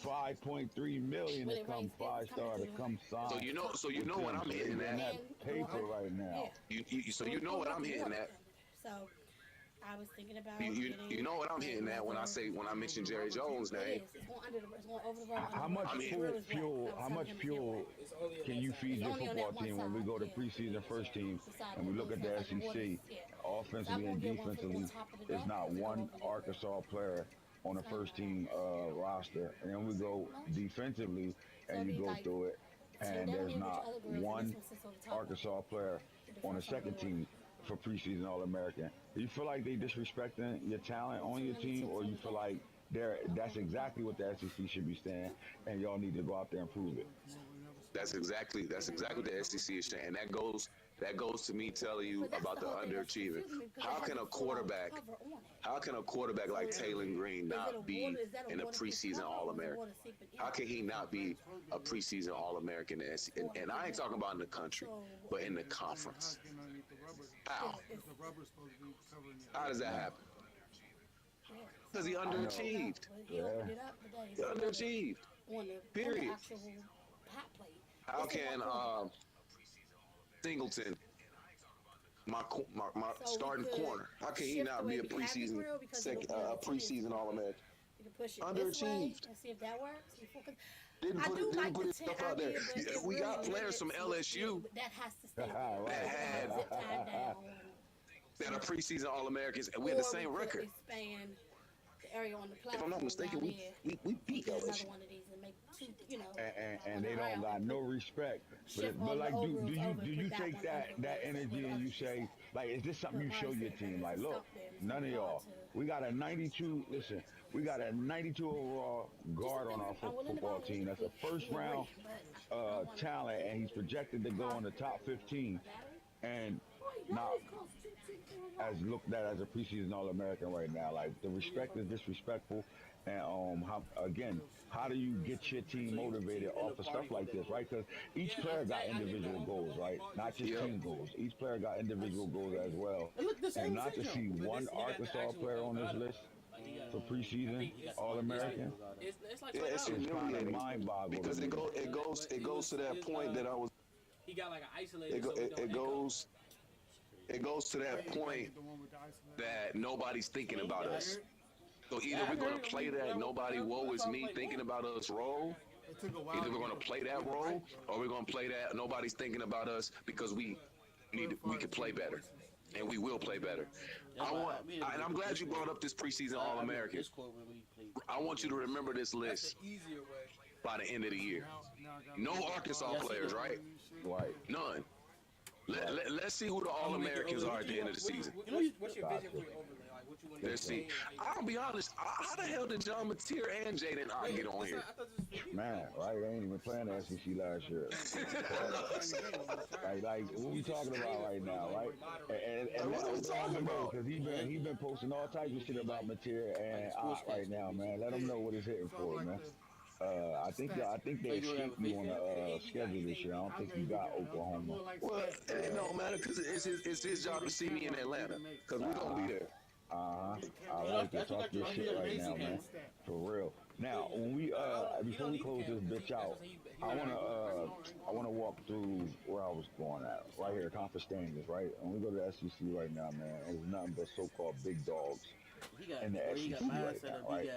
Speaker 1: $5.3 million to come 5-star to come sign.
Speaker 3: So you know what I'm hitting at.
Speaker 1: That paper right now.
Speaker 3: So you know what I'm hitting at.
Speaker 5: So I was thinking about
Speaker 3: You know what I'm hitting at when I mention Jerry Jones' name.
Speaker 5: It's going under it's going over the road.
Speaker 6: How much fuel can you feed your football team when we go to preseason first team and we look at the SEC, offensively and defensively, there's not one Arkansas player on the first team roster, and then we go defensively and you go through it, and there's not one Arkansas player on the second team for preseason All-American. Do you feel like they disrespecting your talent on your team, or you feel like that's exactly what the SEC should be saying, and y'all need to go out there and prove it?
Speaker 3: That's exactly what the SEC is saying. That goes to me telling you about the underachieving. How can a quarterback like Taylor Green not be in a preseason All-American? How can he not be a preseason All-American? And I ain't talking about in the country, but in the conference. How? How does that happen? Because he underachieved. He underachieved. Period. How can Singleton, my starting corner, how can he not be a preseason All-American? Underachieved.
Speaker 5: And see if that works.
Speaker 3: Didn't put his stuff out there. We got players from LSU
Speaker 5: that has to stay.
Speaker 3: that are preseason All-Americans, and we had the same record.
Speaker 5: Expand the area on the platform.
Speaker 3: If I'm not mistaken, we beat LSU.
Speaker 6: And they don't got no respect. But like, do you take that energy and you say, like, is this something you show your team? Like, look, none of y'all. We got a 92. Listen, we got a 92 overall guard on our football team. That's a first round talent, and he's projected to go in the top 15, and not as looked at as a preseason All-American right now. Like, the respect is disrespectful. And how do you get your team motivated off of stuff like this, right? Because each player got individual goals, right? Not just team goals. Each player got individual goals as well. And not to see one Arkansas player on this list for preseason All-American,
Speaker 3: It's humiliating,
Speaker 6: mind-boggling.
Speaker 3: because it goes to that point that I was.
Speaker 2: He got like an isolated.
Speaker 3: It goes to that point that nobody's thinking about us. So either we're going to play that nobody woe is me thinking about us role, either we're going to play that role, or we're going to play that nobody's thinking about us because we can play better, and we will play better. And I'm glad you brought up this preseason All-American. I want you to remember this list by the end of the year. No Arkansas players, right?
Speaker 6: Right.
Speaker 3: None. Let's see who the All-Americans are at the end of the season.
Speaker 2: What's your vision for your overlay? Like, what you want to
Speaker 3: Let's see. I'll be honest. How the hell did John Mateer and Jaden get on here?
Speaker 6: Man, right? They ain't even playing the SEC last year. like what we talking about right now, right? And let him talk about, because he been posting all types of shit about Mateer and right now, man. Let him know what he's hitting for, man. I think they escaped me on the schedule this year. I don't think you got Oklahoma.
Speaker 3: Well, it don't matter, because it's his job to see me in Atlanta, because we're going to be there.
Speaker 6: I like to talk this shit right now, man. For real. Now, when we before we close this bitch out, I wanna walk through where I was going at. Right here, conference standings, right? When we go to the SEC right now, man, there's nothing but so-called big dogs in the SEC right now, right?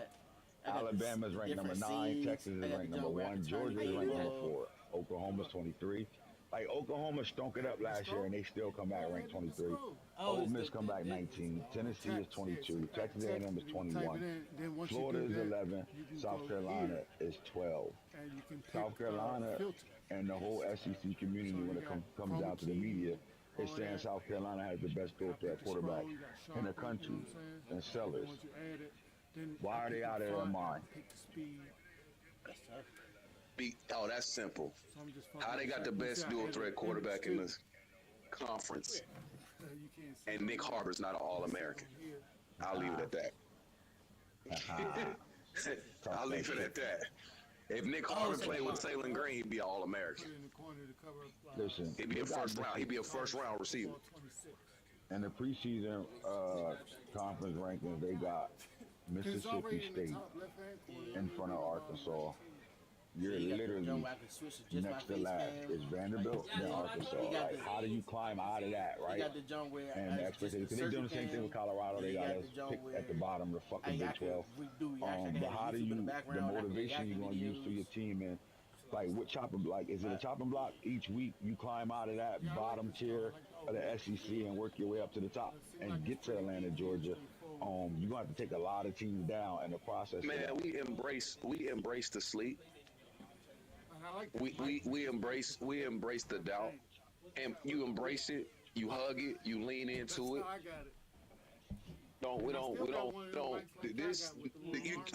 Speaker 6: Alabama's ranked number 9, Texas is ranked number 1, Georgia is ranked number 4, Oklahoma's 23. Like, Oklahoma stunk it up last year, and they still come back ranked 23. Ole Miss come back 19. Tennessee is 22. Texas A&M is 21. Florida is 11. South Carolina is 12. South Carolina and the whole SEC community, when it comes down to the media, is saying South Carolina has the best dual-threat quarterback in the country, and Sellers. Why are they out of their mind?
Speaker 3: That's simple. How they got the best dual-threat quarterback in the conference, and Nick Harbor's not an All-American. I'll leave it at that. I'll leave it at that. If Nick Harbor played with Taylor Green, he'd be an All-American.
Speaker 6: Listen,
Speaker 3: He'd be a first-round receiver.
Speaker 6: In the preseason conference rankings, they got Mississippi State in front of Arkansas. you're
Speaker 2: Yeah, he got the
Speaker 6: literally
Speaker 2: jump where I can switch to just my
Speaker 6: next to
Speaker 2: face
Speaker 6: last
Speaker 2: cam.
Speaker 6: is Vanderbilt, then Arkansas.
Speaker 2: He got
Speaker 6: Like,
Speaker 2: the
Speaker 6: how do you climb out of that,
Speaker 2: he
Speaker 6: right?
Speaker 2: got the jump where
Speaker 6: And the
Speaker 2: it's just
Speaker 6: expectation,
Speaker 2: the
Speaker 6: because they're doing the
Speaker 2: circle
Speaker 6: same thing with
Speaker 2: cam.
Speaker 6: Colorado.
Speaker 2: Then
Speaker 6: They
Speaker 2: he
Speaker 6: got
Speaker 2: got
Speaker 6: us
Speaker 2: the jump
Speaker 6: picked at the
Speaker 2: where
Speaker 6: bottom of the fucking
Speaker 2: I
Speaker 6: Big
Speaker 2: can
Speaker 6: 12.
Speaker 2: redo. Actually, I
Speaker 6: But
Speaker 2: got
Speaker 6: how do
Speaker 2: YouTube in the
Speaker 6: you, the
Speaker 2: background. I can
Speaker 6: motivation you're
Speaker 2: react
Speaker 6: going to use to your
Speaker 2: videos.
Speaker 6: team, and like what chopping block? Is it a chopping block each week? You climb out of that bottom tier of the SEC and work your way up to the top and get to Atlanta, Georgia. You're gonna have to take a lot of teams down in the process.
Speaker 3: Man, we embrace the sleep. We embrace the doubt, and you embrace it. You hug it. You lean into it. We don't. This,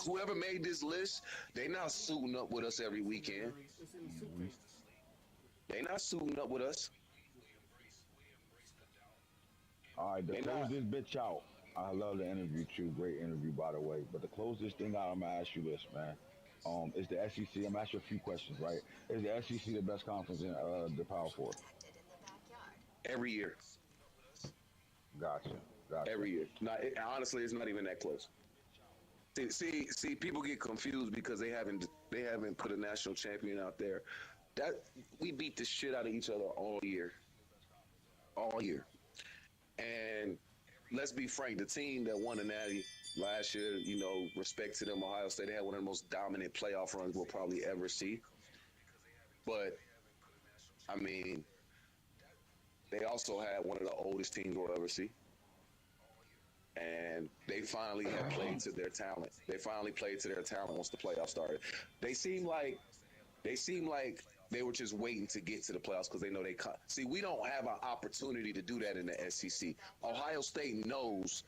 Speaker 3: whoever made this list, they not suiting up with us every weekend. They not suiting up with us.
Speaker 6: All right, to
Speaker 3: They
Speaker 6: close
Speaker 3: not.
Speaker 6: this bitch out, I love the interview too. Great interview, by the way. But to close this thing out, I'm gonna ask you this, man. Is the SEC? I'm gonna ask you a few questions, right? Is the SEC the best conference in the Power Four?
Speaker 4: Protected in the backyard.
Speaker 3: Every year.
Speaker 6: Gotcha, gotcha.
Speaker 3: Every year. Honestly, it's not even that close. See, people get confused because they haven't put a national champion out there. That we beat the shit out of each other all year. All year. And let's be frank, the team that won the Natty last year, respect to them, Ohio State, they had one of the most dominant playoff runs we'll probably ever see. But, I mean, they also had one of the oldest teams we'll ever see. And they finally have played to their talent. They finally played to their talent once the playoffs started. They seem like they were just waiting to get to the playoffs because they know they can't. See, we don't have an opportunity to do that in the SEC. Ohio State knows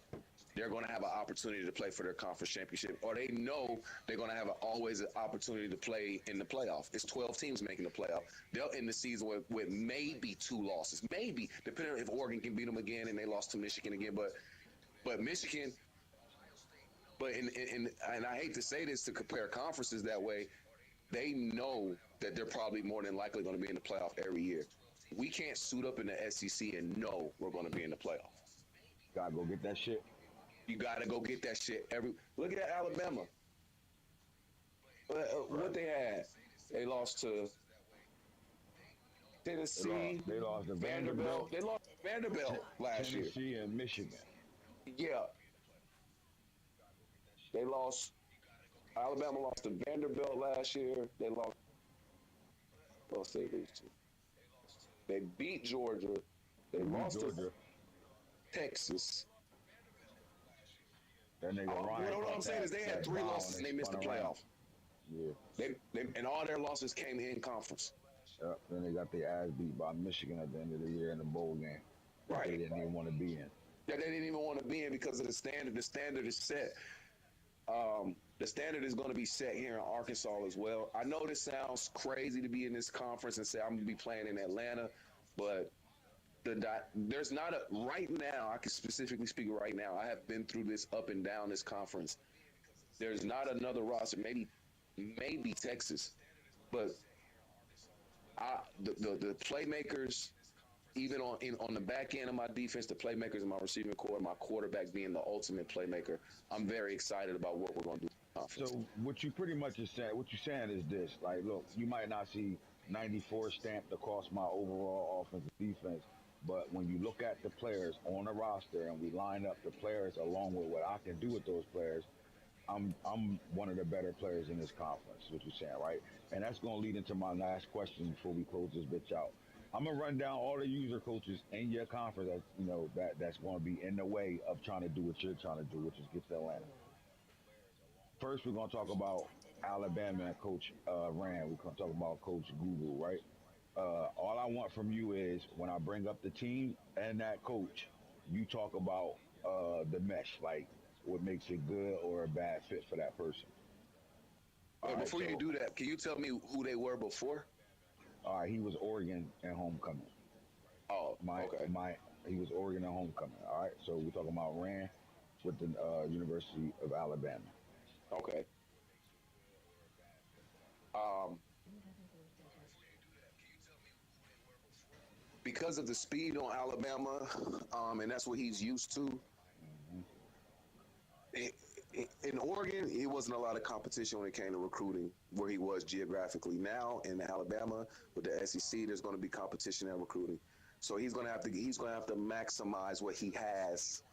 Speaker 3: they're going to have an opportunity to play for their conference championship, or they know they're going to have always an opportunity to play in the playoff. It's 12 teams making the playoff. They'll end the season with maybe 2 losses, maybe, depending on if Oregon can beat them again and they lost to Michigan again. But Michigan, and I hate to say this to compare conferences that way, they know that they're probably more than likely going to be in the playoff every year. We can't suit up in the SEC and know we're going to be in the playoff.
Speaker 6: Gotta go get that shit.
Speaker 3: You got to go get that shit. Look at Alabama. What they had? They lost to Tennessee.
Speaker 6: They lost to Vanderbilt.
Speaker 3: They lost to Vanderbilt last year.
Speaker 6: Tennessee and Michigan.
Speaker 3: Yeah. They lost. Alabama lost to Vanderbilt last year. They lost. Well, say these two. They beat Georgia. They lost to Texas.
Speaker 6: That nigga Ryan.
Speaker 3: What I'm saying is they had 3 losses and they missed the playoff.
Speaker 6: Yeah.
Speaker 3: They and all their losses came in conference.
Speaker 6: Then they got their ass beat by Michigan at the end of the year in the bowl game.
Speaker 3: Right.
Speaker 6: They didn't even want to be in.
Speaker 3: That they didn't even want to be in because of the standard. The standard is set. The standard is going to be set here in Arkansas as well. I know this sounds crazy to be in this conference and say I'm going to be playing in Atlanta, but there's not right now, I can specifically speak right now, I have been through this up and down this conference. There's not another roster, maybe Texas, but the playmakers, even on the back end of my defense, the playmakers in my receiving core, my quarterback being the ultimate playmaker, I'm very excited about what we're going to do.
Speaker 6: So what you pretty much is saying, what you're saying is this, like, look, you might not see 94 stamped across my overall offensive defense, but when you look at the players on the roster and we line up the players along with what I can do with those players, I'm one of the better players in this conference, what you're saying, right? And that's going to lead into my last question before we close this bitch out. I'm gonna run down all the user coaches in your conference that's going to be in the way of trying to do what you're trying to do, which is get to Atlanta. First, we're going to talk about Alabama and Coach Rand. We're going to talk about Coach Google, right? All I want from you is when I bring up the team and that coach, you talk about the mesh, like what makes it good or a bad fit for that person.
Speaker 3: Before you do that, can you tell me who they were before?
Speaker 6: He was Oregon and homecoming.
Speaker 3: Oh, okay.
Speaker 6: He was Oregon and homecoming. All right, so we're talking about Rand with the University of Alabama.
Speaker 3: Okay. Because of the speed on Alabama, and that's what he's used to. In Oregon, it wasn't a lot of competition when it came to recruiting where he was geographically. Now in Alabama with the SEC, there's going to be competition in recruiting. So he's going to have to maximize what he has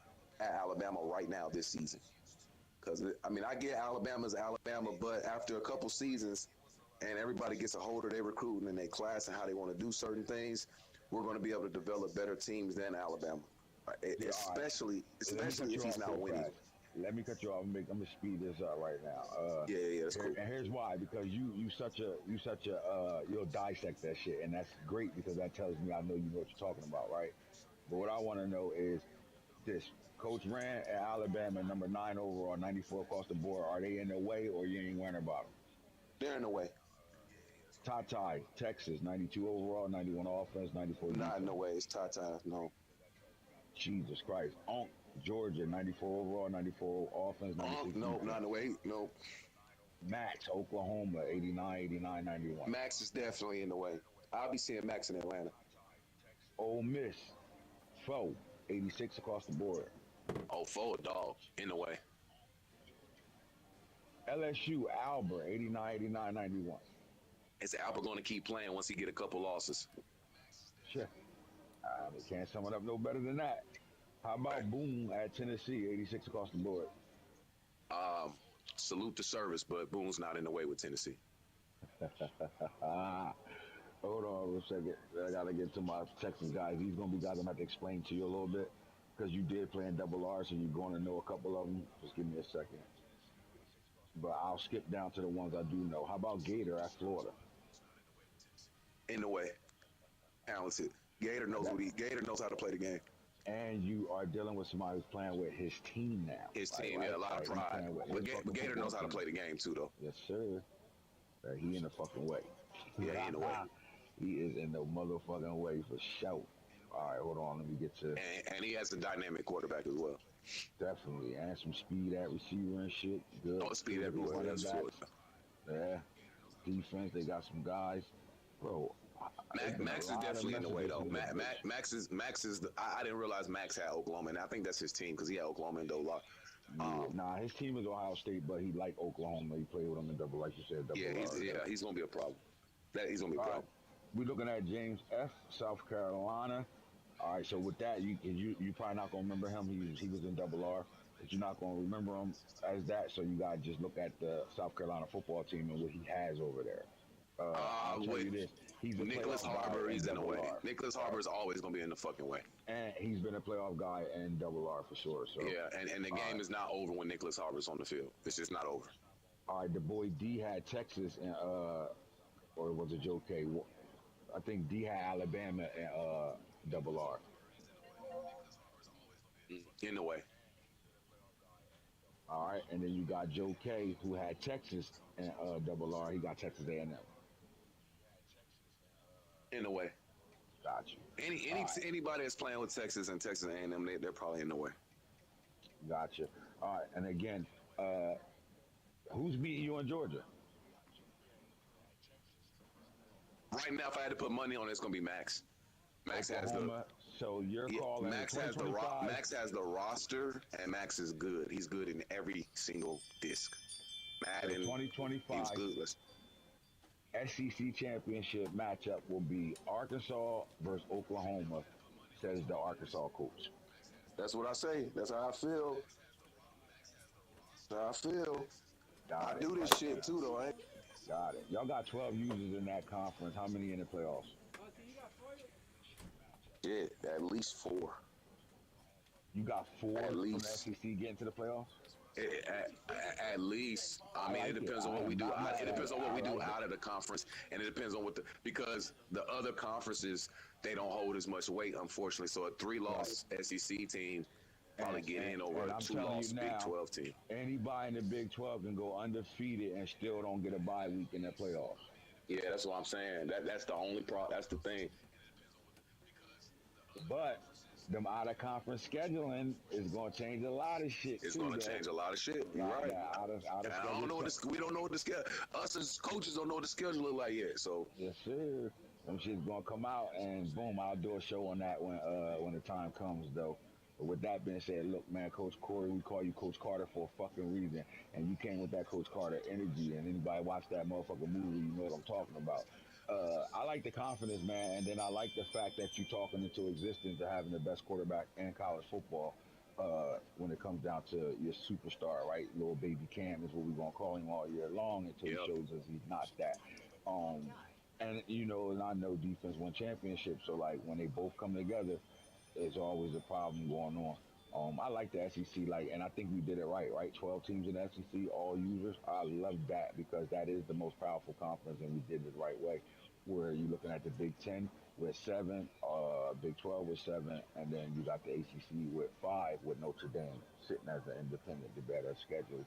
Speaker 3: at Alabama right now this season. Because I mean, I get Alabama's Alabama, but after a couple seasons, and everybody gets a hold of their recruiting and their class and how they want to do certain things, we're going to be able to develop better teams than Alabama, especially if he's not winning.
Speaker 6: Let me cut you off. I'm gonna speed this up right now.
Speaker 3: Yeah, that's cool.
Speaker 6: And here's why: because you'll dissect that shit, and that's great because that tells me I know you know what you're talking about, right? But what I want to know is this: Coach Rand at Alabama, number 9 overall, 94 across the board. Are they in the way, or you ain't worrying about them?
Speaker 3: They're in the way.
Speaker 6: Tata, Texas, 92 overall, 91 offense, 94 defense.
Speaker 3: Not in the way. It's Tata. No.
Speaker 6: Jesus Christ. Georgia, 94 overall, 94 offense, 96
Speaker 3: Nope, not in the way. Nope.
Speaker 6: Max, Oklahoma, 89, 89, 91.
Speaker 3: Max is definitely in the way. I'll be seeing Max in Atlanta.
Speaker 6: Ole Miss, Foe, 86 across the board.
Speaker 3: Oh, Foe, dog, in the way.
Speaker 6: LSU, Albert, 89, 89, 91.
Speaker 3: Is Albert going to keep playing once he get a couple losses?
Speaker 6: Sure. They can't sum it up no better than that. How about Boone at Tennessee, 86 across the board?
Speaker 3: Salute the service, but Boone's not in the way with Tennessee.
Speaker 6: Hold on a second. I got to get to my Texas guys. These going to be guys I'm going to have to explain to you a little bit because you did play in double R, so you're going to know a couple of them. Just give me a second. But I'll skip down to the ones I do know. How about Gator at Florida?
Speaker 3: In the way. Talented. Gator knows Gator knows how to play the game.
Speaker 6: And you are dealing with somebody who's playing with his team now.
Speaker 3: His team, yeah, a lot of pride. But Gator knows how to play the game too, though.
Speaker 6: Yes, sir. He in the fucking way.
Speaker 3: Yeah, he in the way.
Speaker 6: He is in the motherfucking way for sure. All right, hold on. Let me get to.
Speaker 3: And he has a dynamic quarterback as well.
Speaker 6: Definitely, and some speed at receiver and shit. Good.
Speaker 3: Oh, speed everywhere. That's true.
Speaker 6: Yeah. Defense, they got some guys, bro.
Speaker 3: Max is definitely in the way though. Max is. I didn't realize Max had Oklahoma, and I think that's his team because he had Oklahoma in double
Speaker 6: R. His team is Ohio State, but he liked Oklahoma. He played with them in double, like you said.
Speaker 3: He's gonna be a problem. He's gonna be a problem.
Speaker 6: We're looking at James F., South Carolina. All right, so with that, you probably not gonna remember him. He was in double R, but you're not gonna remember him as that. So you gotta just look at the South Carolina football team and what he has over there. I'll tell you this.
Speaker 3: Nicholas Harbor is in the way. Nicholas Harbor is always going to be in the fucking way.
Speaker 6: And he's been a playoff guy in double R for sure. So
Speaker 3: yeah, and the game is not over when Nicholas Harbor's on the field. It's just not over.
Speaker 6: All right, the boy D had Texas and or was it Joe K? I think D had Alabama and double R.
Speaker 3: In the way.
Speaker 6: All right, and then you got Joe K, who had Texas and double R. He got Texas A&M.
Speaker 3: In the way.
Speaker 6: Got you.
Speaker 3: Anybody that's playing with Texas and Texas A&M, they're probably in the way.
Speaker 6: Gotcha. All right, and again, who's beating you in Georgia?
Speaker 3: Right now, if I had to put money on it, it's going to be Max. Max
Speaker 6: Oklahoma, has the. So you're calling.
Speaker 3: Max has the roster, and Max is good. He's good in every single disc. Madden.
Speaker 6: 2025.
Speaker 3: He's good.
Speaker 6: SEC championship matchup will be Arkansas versus Oklahoma, says the Arkansas coach.
Speaker 3: That's what I say. That's how I feel. That's how I feel. I do this shit too, though.
Speaker 6: Got it. Y'all got 12 users in that conference. How many in the playoffs?
Speaker 3: Yeah, at least 4.
Speaker 6: You got 4
Speaker 3: at
Speaker 6: from
Speaker 3: least.
Speaker 6: the SEC getting to the playoffs?
Speaker 3: At least. I mean, it depends on what we do. It depends on what we do out of the conference, and it depends on because the other conferences, they don't hold as much weight, unfortunately. So a 3-loss SEC team probably get in over a 2-loss Big 12 team.
Speaker 6: Anybody in the Big 12 can go undefeated and still don't get a bye week in the playoffs.
Speaker 3: Yeah, that's what I'm saying. That's the only problem. That's the thing.
Speaker 6: But them out-of-conference scheduling is going to change a lot of shit.
Speaker 3: It's going to change a lot of shit. You're right.
Speaker 6: I don't know
Speaker 3: we don't know what the schedule. Us as coaches don't know what the schedule look like yet. So
Speaker 6: yes, sir. Them shit's going to come out, and boom, I'll do a show on that when the time comes, though. But with that being said, look, man, Coach Corey, we call you Coach Carter for a fucking reason, and you came with that Coach Carter energy. And anybody watch that motherfucking movie, you know what I'm talking about. I like the confidence, man, and then I like the fact that you talking into existence to having the best quarterback in college football. When it comes down to your superstar, right? Little baby Cam is what we're gonna call him all year long until he shows us he's not that. Um, and you know, and I know defense win championships, so like when they both come together, there's always a problem going on. I like the SEC, like, and I think we did it right, right? 12 teams in the SEC, all users. I love that because that is the most powerful conference, and we did it the right way. Where you're looking at the Big Ten with seven, Big 12 with seven, and then you got the ACC with five, with Notre Dame sitting as an independent to better schedule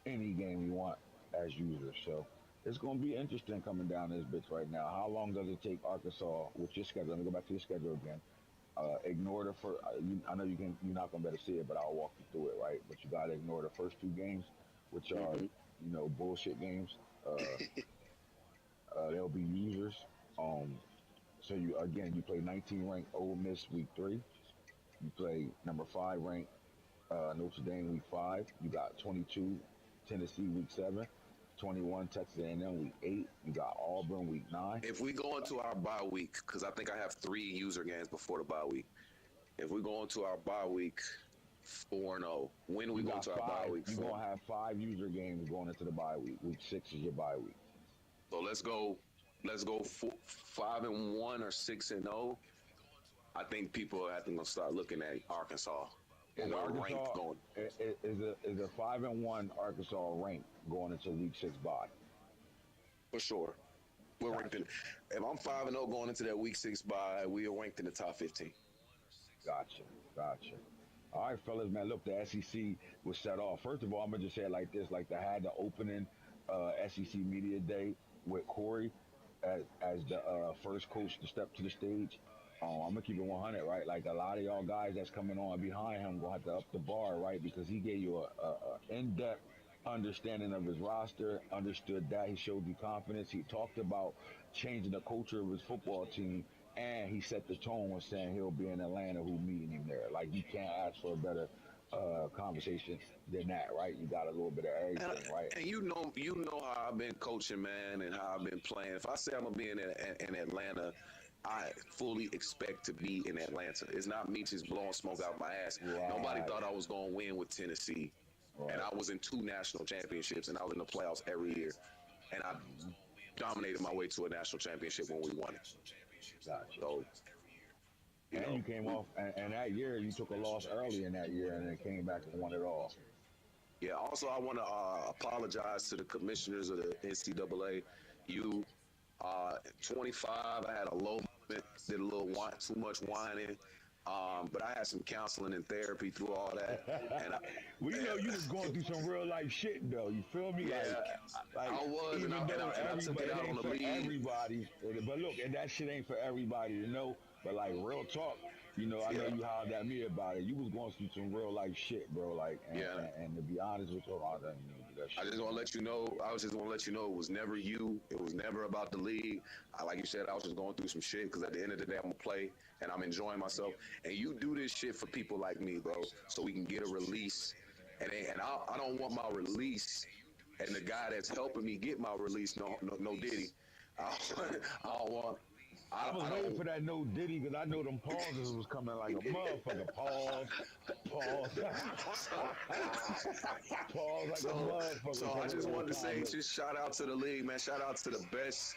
Speaker 6: any game you want as users. So it's going to be interesting coming down this bitch right now. How long does it take Arkansas with your schedule? Let me go back to your schedule again. Ignore the first. I know you're not gonna be able to see it, but I'll walk you through it, right? But you gotta ignore the first two games, which are bullshit games. They'll be users. So you play 19 ranked Ole Miss week 3. You play number 5 ranked Notre Dame week 5. You got 22 Tennessee week 7. 21 Texas A&M week 8. You got Auburn week 9.
Speaker 3: If we go into our bye week, because I think I have 3 user games before the bye week. If we go into our bye week 4-0, when do we go into our bye week?
Speaker 6: You're going to have 5 user games going into the bye week. Week 6 is your bye week.
Speaker 3: So let's go 5-1 or 6-0. I think people are going to start looking at Arkansas.
Speaker 6: Is a 5-1 Arkansas ranked going into week 6 bye?
Speaker 3: For sure. We're ranked in. If I'm 5-0 going into that week 6 bye, we are ranked in the top 15.
Speaker 6: Gotcha. All right, fellas, man. Look, the SEC was set off. First of all, I'm gonna just say it like this: like they had the opening SEC media day with Corey as the first coach to step to the stage. I'm gonna keep it 100, right? Like a lot of y'all guys that's coming on behind him gonna have to up the bar, right? Because he gave you a in-depth understanding of his roster, understood that, he showed you confidence. He talked about changing the culture of his football team, and he set the tone with saying he'll be in Atlanta, who meeting him there. Like, you can't ask for a better conversation than that, right? You got a little bit of everything, right?
Speaker 3: And you know how I've been coaching, man, and how I've been playing. If I say I'm gonna be in Atlanta, I fully expect to be in Atlanta. It's not me just blowing smoke out my ass. Right. Nobody thought I was going to win with Tennessee. Right. And I was in 2 national championships, and I was in the playoffs every year. And I dominated my way to a national championship when we won it.
Speaker 6: Gotcha.
Speaker 3: So,
Speaker 6: you came off, and that year you took a loss early in that year, and then came back and won it all.
Speaker 3: Yeah, also I want to apologize to the commissioners of the NCAA. 25, I had a low bit, did a little too much whining. But I had some counseling and therapy through all that. And
Speaker 6: we know you was going through some real life shit, though. You feel me?
Speaker 3: Yeah, I was, and I took it out on the league.
Speaker 6: Everybody, but look, and that shit ain't for everybody to know. But like real talk, I know you hollered at me about it. You was going through some real life shit, bro. Like, and to be honest with you,
Speaker 3: I just want to let you know. I was just want to let you know it was never you. It was never about the league. Like you said, I was just going through some shit because at the end of the day, I'm gonna play and I'm enjoying myself. And you do this shit for people like me, bro, so we can get a release. And I don't want my release and the guy that's helping me get my release, no Diddy. I don't want.
Speaker 6: I was waiting for that no Diddy because I know them pauses was coming like a motherfucker. Pause like a motherfucker.
Speaker 3: So I just wanted to say, just shout out to the league, man. Shout out to the best.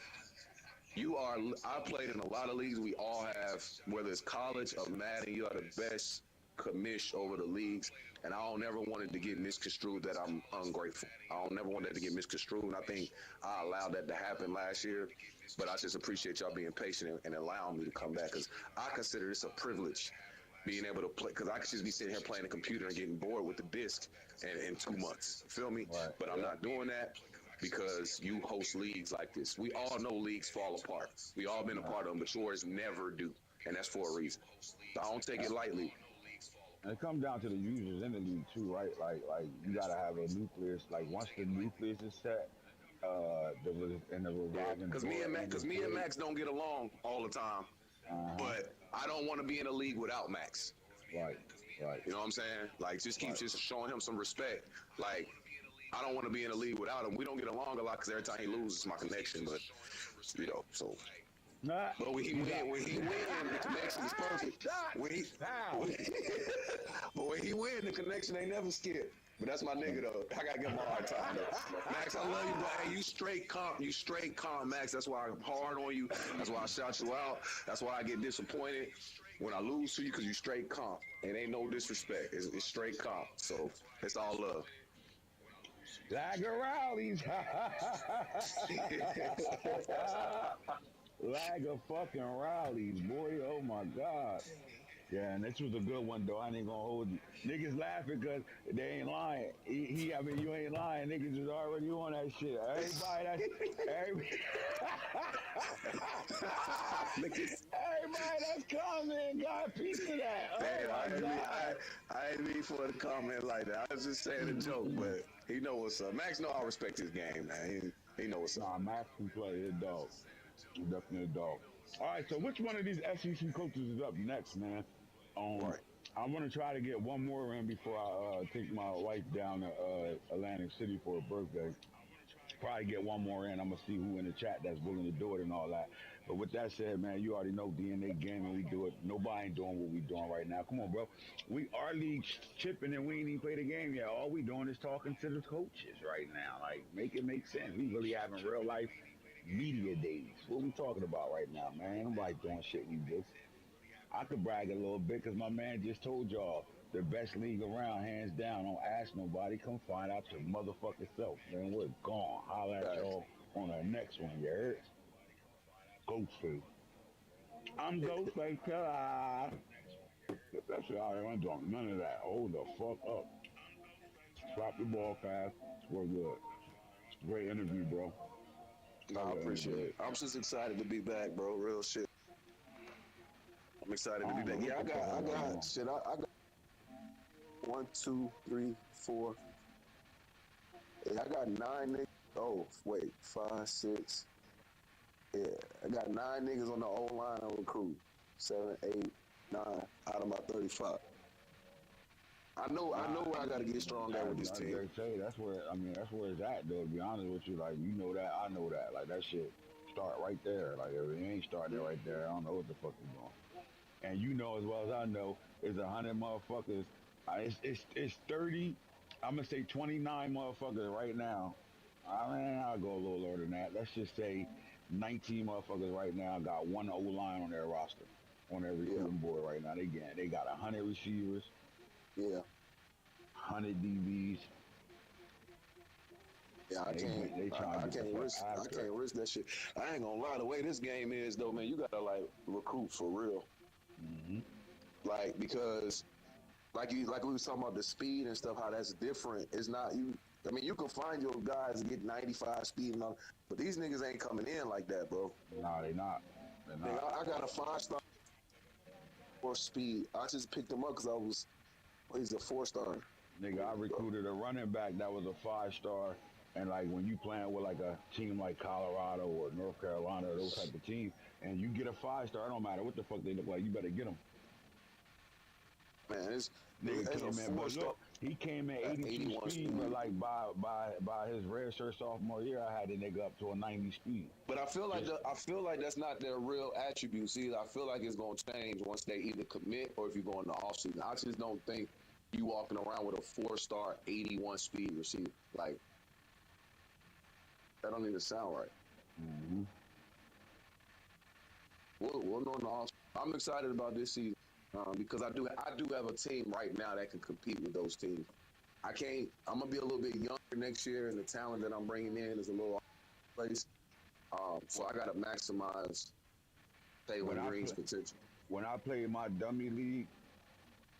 Speaker 3: I played in a lot of leagues. We all have, whether it's college or Madden, you are the best commish over the leagues. And I don't never want it to get misconstrued that I'm ungrateful. I don't never want that to get misconstrued. And I think I allowed that to happen last year. But I just appreciate y'all being patient and allowing me to come back because I consider this a privilege, being able to play. Because I could just be sitting here playing the computer and getting bored with the disc in 2 months. Feel me? Right. But I'm not doing that because you host leagues like this. We all know leagues fall apart. We all been a part of them, but yours never do. And that's for a reason. So I don't take it lightly.
Speaker 6: And it comes down to the users in the league too, right? Like you gotta have a nucleus. Like once the nucleus is set,
Speaker 3: because me and Max don't get along all the time. But I don't want to be in a league without Max.
Speaker 6: Right. Right.
Speaker 3: You know what I'm saying? Like, just keep
Speaker 6: Right.
Speaker 3: just showing him some respect. Like, I don't want to be in the league without him. We don't get along a lot because every time he loses, it's my connection. But so.
Speaker 6: Nah,
Speaker 3: But
Speaker 6: you got
Speaker 3: when he win, the connection is perfect.
Speaker 6: shots.
Speaker 3: When he,
Speaker 6: How?
Speaker 3: but when he win, the connection ain't never skip. But that's my nigga though. I gotta give him a hard time though. Max, I love you, but hey, you straight calm, Max. That's why I'm hard on you. That's why I shout you out. That's why I get disappointed when I lose to you because you straight calm. It ain't no disrespect. It's straight calm. So it's all love.
Speaker 6: Like a rallies. Like a fucking rallies, boy. Oh my God. Yeah, and this was a good one though. I ain't gonna hold you. Niggas laughing because they ain't lying. I mean, you ain't lying. Niggas is already on that shit. Everybody that's coming got a piece of that. Oh
Speaker 3: Hey,
Speaker 6: my God.
Speaker 3: I ain't mean for the comment like that. I was just saying a joke, but he know what's up. Max know I respect his game, man. He know what's up.
Speaker 6: Nah, Max can play his dog. Definitely a dog. All right, so which one of these SEC coaches is up next, man?
Speaker 3: Right.
Speaker 6: I want to try to get one more in before I take my wife down to Atlantic City for her birthday. Probably get one more in. I'm gonna see who in the chat that's willing to do it and all that. But with that said, man, you already know DNA game and we do it. Nobody ain't doing what we doing right now. Come on, bro. Our league chipping and we ain't even played the game yet. All we doing is talking to the coaches right now. Like, make it make sense. We really having real life media days. What we talking about right now, man? Ain't nobody doing shit we just. I could brag a little bit because my man just told y'all the best league around, hands down. Don't ask nobody. Come find out your motherfucking self, man. We're gone. Holla at y'all on the next one, you heard? Ghostface. I'm Ghostface Killer. That's it. I ain't doing none of that. Hold the fuck up. Drop the ball fast. We're good. Great interview, bro.
Speaker 3: No, I appreciate it. I'm just excited to be back, bro. Real shit. I'm excited to be back. Yeah, I got shit. I got 1, 2, 3, 4. Yeah, I got 9 niggas. Oh, wait, 5, 6. Yeah, I got 9 niggas on the O line on recruit. 7, 8, 9 out of my 35. I know where I gotta get strong at with this team.
Speaker 6: That's where it's at though, to be honest with you. Like, you know that, I know that. Like, that shit start right there. Like, if it ain't starting right there, I don't know what the fuck you doing. And you know as well as I know, it's 100 motherfuckers. It's 30. I'm gonna say 29 motherfuckers right now. I mean, I'll go a little lower than that. Let's just say 19 motherfuckers right now got one O line on their roster, on their recruiting board right now. They got 100 receivers.
Speaker 3: Yeah.
Speaker 6: 100 DBs.
Speaker 3: Yeah, I can't risk that shit. I ain't gonna lie, the way this game is though, man, you gotta like recruit for real.
Speaker 6: Mm-hmm.
Speaker 3: Like, because like we was talking about the speed and stuff, how that's different. It's not you. I mean, you can find your guys and get 95 speed and all, but these niggas ain't coming in like that, bro.
Speaker 6: Nah, they not.
Speaker 3: I got a 5-star for speed. I just picked him up because he's a 4-star.
Speaker 6: Nigga, I recruited a running back that was a 5-star, and like when you playing with like a team like Colorado or North Carolina or those type of teams, and you get a 5-star, it don't matter what the fuck they look like, you better get them.
Speaker 3: Man, it's
Speaker 6: came in, but look, he came in 82 speed, but like by his redshirt sophomore year, I had the nigga up to a 90 speed.
Speaker 3: But I feel like that's not their real attributes either. I feel like it's gonna change once they either commit or if you go in the offseason. I just don't think you walking around with a 4-star 81 speed receiver. Like, that don't even sound right.
Speaker 6: Mm-hmm.
Speaker 3: We'll know in the offseason. I'm excited about this season. Because I do have a team right now that can compete with those teams. I'm gonna be a little bit younger next year, and the talent that I'm bringing in is a little place. So I gotta maximize Taylor Green's potential.
Speaker 6: When I played my dummy league,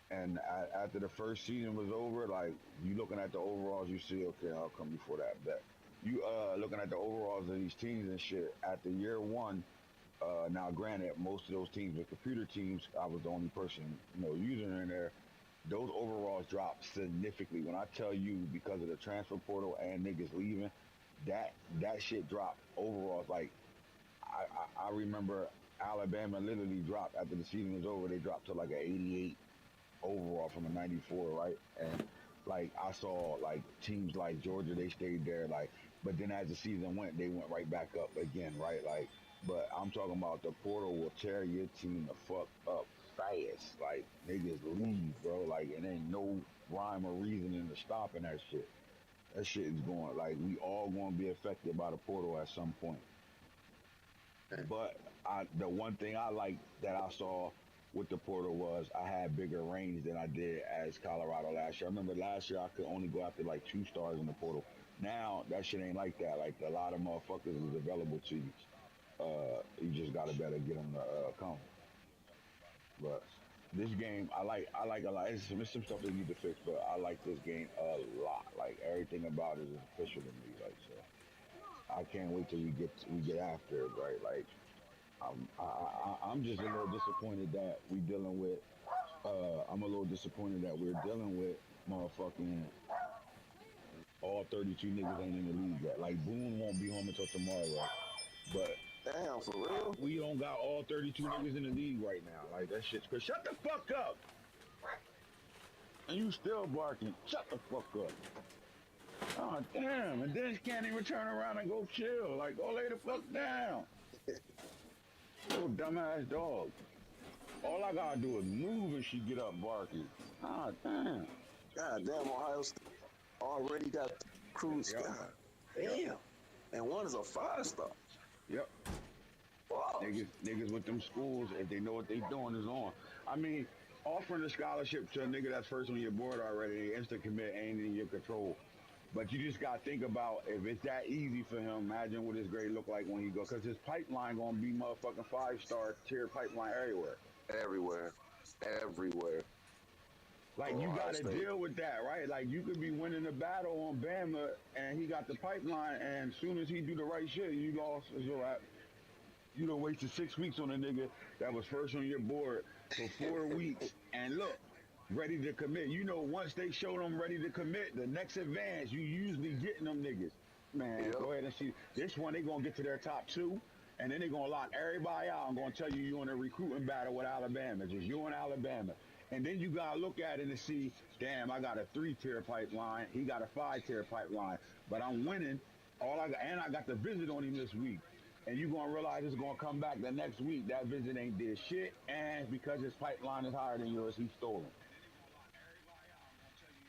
Speaker 6: and after the first season was over, like, you looking at the overalls, you see, okay, I'll come before that bet. You looking at the overalls of these teams and shit. After year one. Now, granted, most of those teams were computer teams. I was the only person, using in there. Those overalls dropped significantly. When I tell you, because of the transfer portal and niggas leaving, that shit dropped overalls. Like, I remember Alabama literally dropped after the season was over. They dropped to like an 88 overall from a '94, right? And like I saw like teams like Georgia, they stayed there, like, but then as the season went, they went right back up again, right? Like, but I'm talking about the portal will tear your team the fuck up fast. Like niggas leave, bro. Like, it ain't no rhyme or reasoning to stopping that shit. That shit is going like we all going to be affected by the portal at some point. But the one thing I like that I saw with the portal was I had bigger range than I did as Colorado last year. I remember last year I could only go after like 2 stars in the portal. Now that shit ain't like that. Like a lot of motherfuckers is available to you. You just gotta better get them to come. But this game, I like a lot. It's some stuff they need to fix, but I like this game a lot. Like everything about it is official to me. Like so, I can't wait till we get after it, right? Like I'm just a little disappointed that we dealing with. I'm a little disappointed that we're dealing with motherfucking all 32 niggas ain't in the league yet. Like Boone won't be home until tomorrow, but
Speaker 3: Damn, for real?
Speaker 6: we don't got all 32 niggas in the league right now. Like that shit's cause shut the fuck up. And you still barking. Shut the fuck up. Oh damn! And then can't even turn around and go chill. Like go lay the fuck down. Little dumbass dog. All I gotta do is move and she get up barking. Ah, damn.
Speaker 3: God damn, Ohio State already got Cruz.
Speaker 6: Yep.
Speaker 3: God damn. And one is a 5-star.
Speaker 6: Yep.
Speaker 3: Wow.
Speaker 6: Niggas with them schools, if they know what they doing, is on. I mean, offering a scholarship to a nigga that's first on your board already, instant commit ain't in your control. But you just gotta think about if it's that easy for him. Imagine what his grade look like when he goes, cause his pipeline gonna be motherfucking 5-star tier pipeline everywhere.
Speaker 3: Everywhere. Everywhere.
Speaker 6: Like you gotta deal with that, right? Like you could be winning the battle on Bama, and he got the pipeline, and as soon as he do the right shit, you lost. It's all right. You done wasted 6 weeks on a nigga that was first on your board for 4 weeks, and look, ready to commit. You know, once they show them ready to commit, the next advance, you usually getting them niggas. Man, go ahead and see. This one, they gonna get to their top 2, and then they gonna lock everybody out. I'm gonna tell you, you in a recruiting battle with Alabama. Just you and Alabama. And then you gotta look at it and see, damn, I got a 3-tier pipeline. He got a 5-tier pipeline. But I'm winning. And I got the visit on him this week. And you gonna realize it's gonna come back the next week. That visit ain't did shit. And because his pipeline is higher than yours, he's stolen.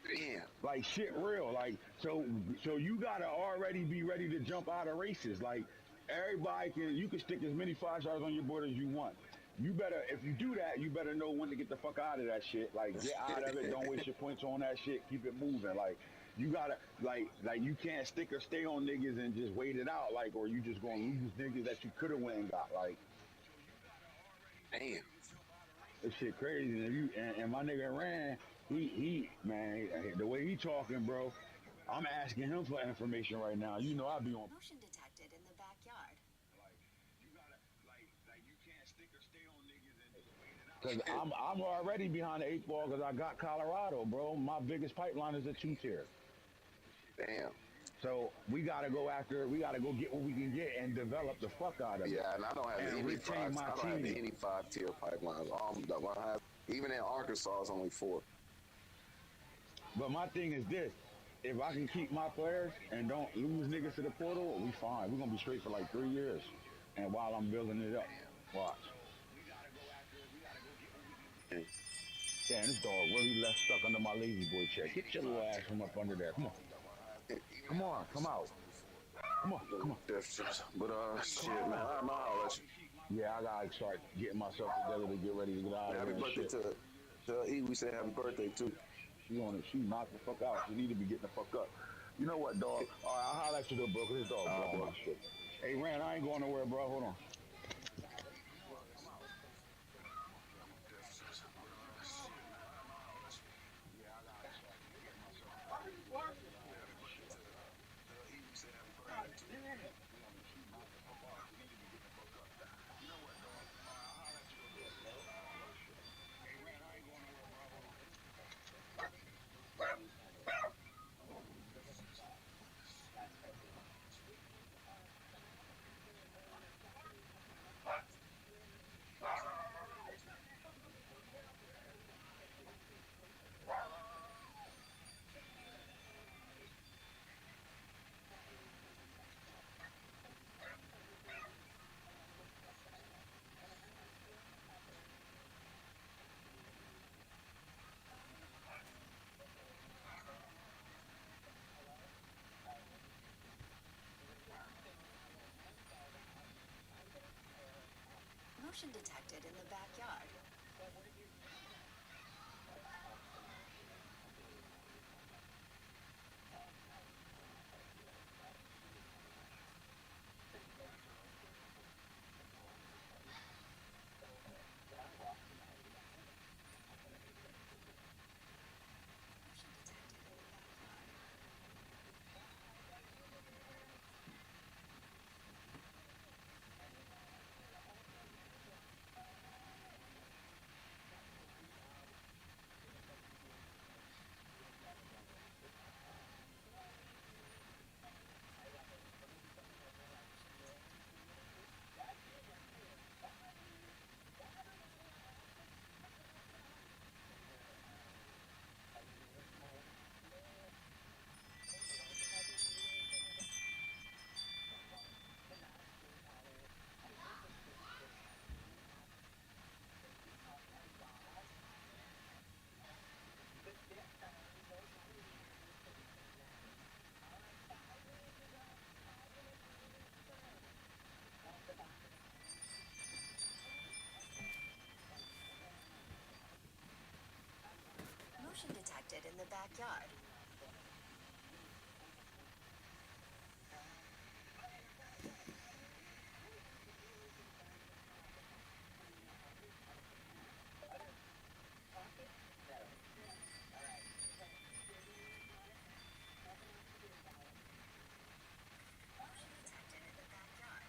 Speaker 3: Damn.
Speaker 6: Like shit real. Like so you gotta already be ready to jump out of races. Like everybody you can stick as many 5-stars on your board as you want. You better, if you do that, you better know when to get the fuck out of that shit. Like get out of it. Don't waste your points on that shit. Keep it moving. Like you gotta like you can't stick or stay on niggas and just wait it out. Like or you just gonna lose niggas that you could have went and got. Like
Speaker 3: damn.
Speaker 6: This shit crazy. And my nigga ran. He man, the way he talking, bro. I'm asking him for information right now. You know I be on.
Speaker 4: Motion detected in the backyard.
Speaker 6: Cause I'm already behind the 8 ball because I got Colorado, bro. My biggest pipeline is a 2-tier.
Speaker 3: Damn.
Speaker 6: So we gotta go get what we can get and develop the fuck out of it.
Speaker 3: Yeah, and I don't have
Speaker 6: And
Speaker 3: any
Speaker 6: retain
Speaker 3: 5.
Speaker 6: my
Speaker 3: I don't have
Speaker 6: team.
Speaker 3: any 5-tier pipelines. I have, even in Arkansas, it's only 4.
Speaker 6: But my thing is this: if I can keep my players and don't lose niggas to the portal, we fine. We're gonna be straight for like 3 years. And while I'm building it up, watch. Damn, this dog really left stuck under my lazy boy chair. Get your little ass from up under there. Come on. Come on, come out. Come on, come on.
Speaker 3: But shit, man, I'm holler at you.
Speaker 6: Yeah, I gotta start getting myself together to get ready to get out of
Speaker 3: Happy
Speaker 6: here.
Speaker 3: birthday to E. We say happy birthday too.
Speaker 6: She knocked the fuck out. She need to be getting the fuck up. You know what, dog? All right, I'll holler at you though, bro, because this dog blowing my shit. Hey, Rand, I ain't going nowhere, bro. Hold on.
Speaker 4: Motion detected in the backyard. Motion detected in the backyard. Motion detected in the backyard. Motion detected in the backyard.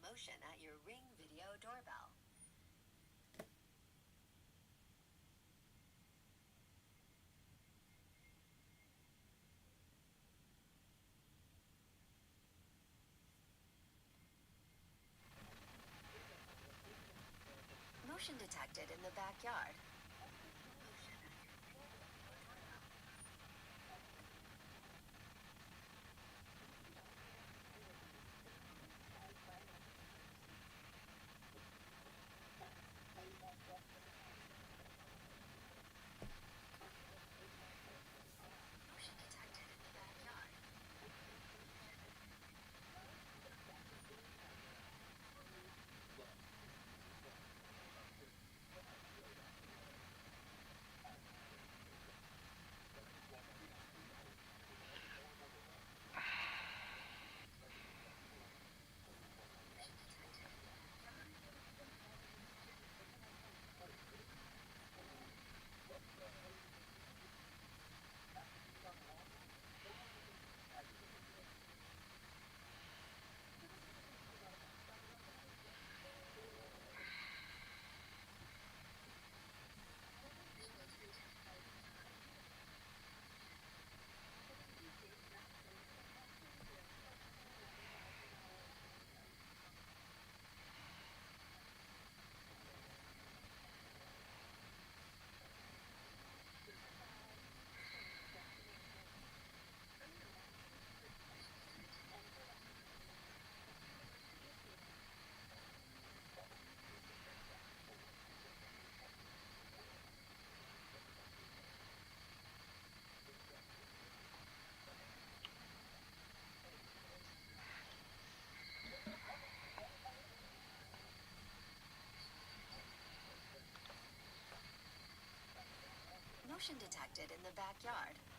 Speaker 4: Motion at your Ring Video doorbell. Motion detected in the backyard. Motion detected in the backyard. motion detected in the backyard.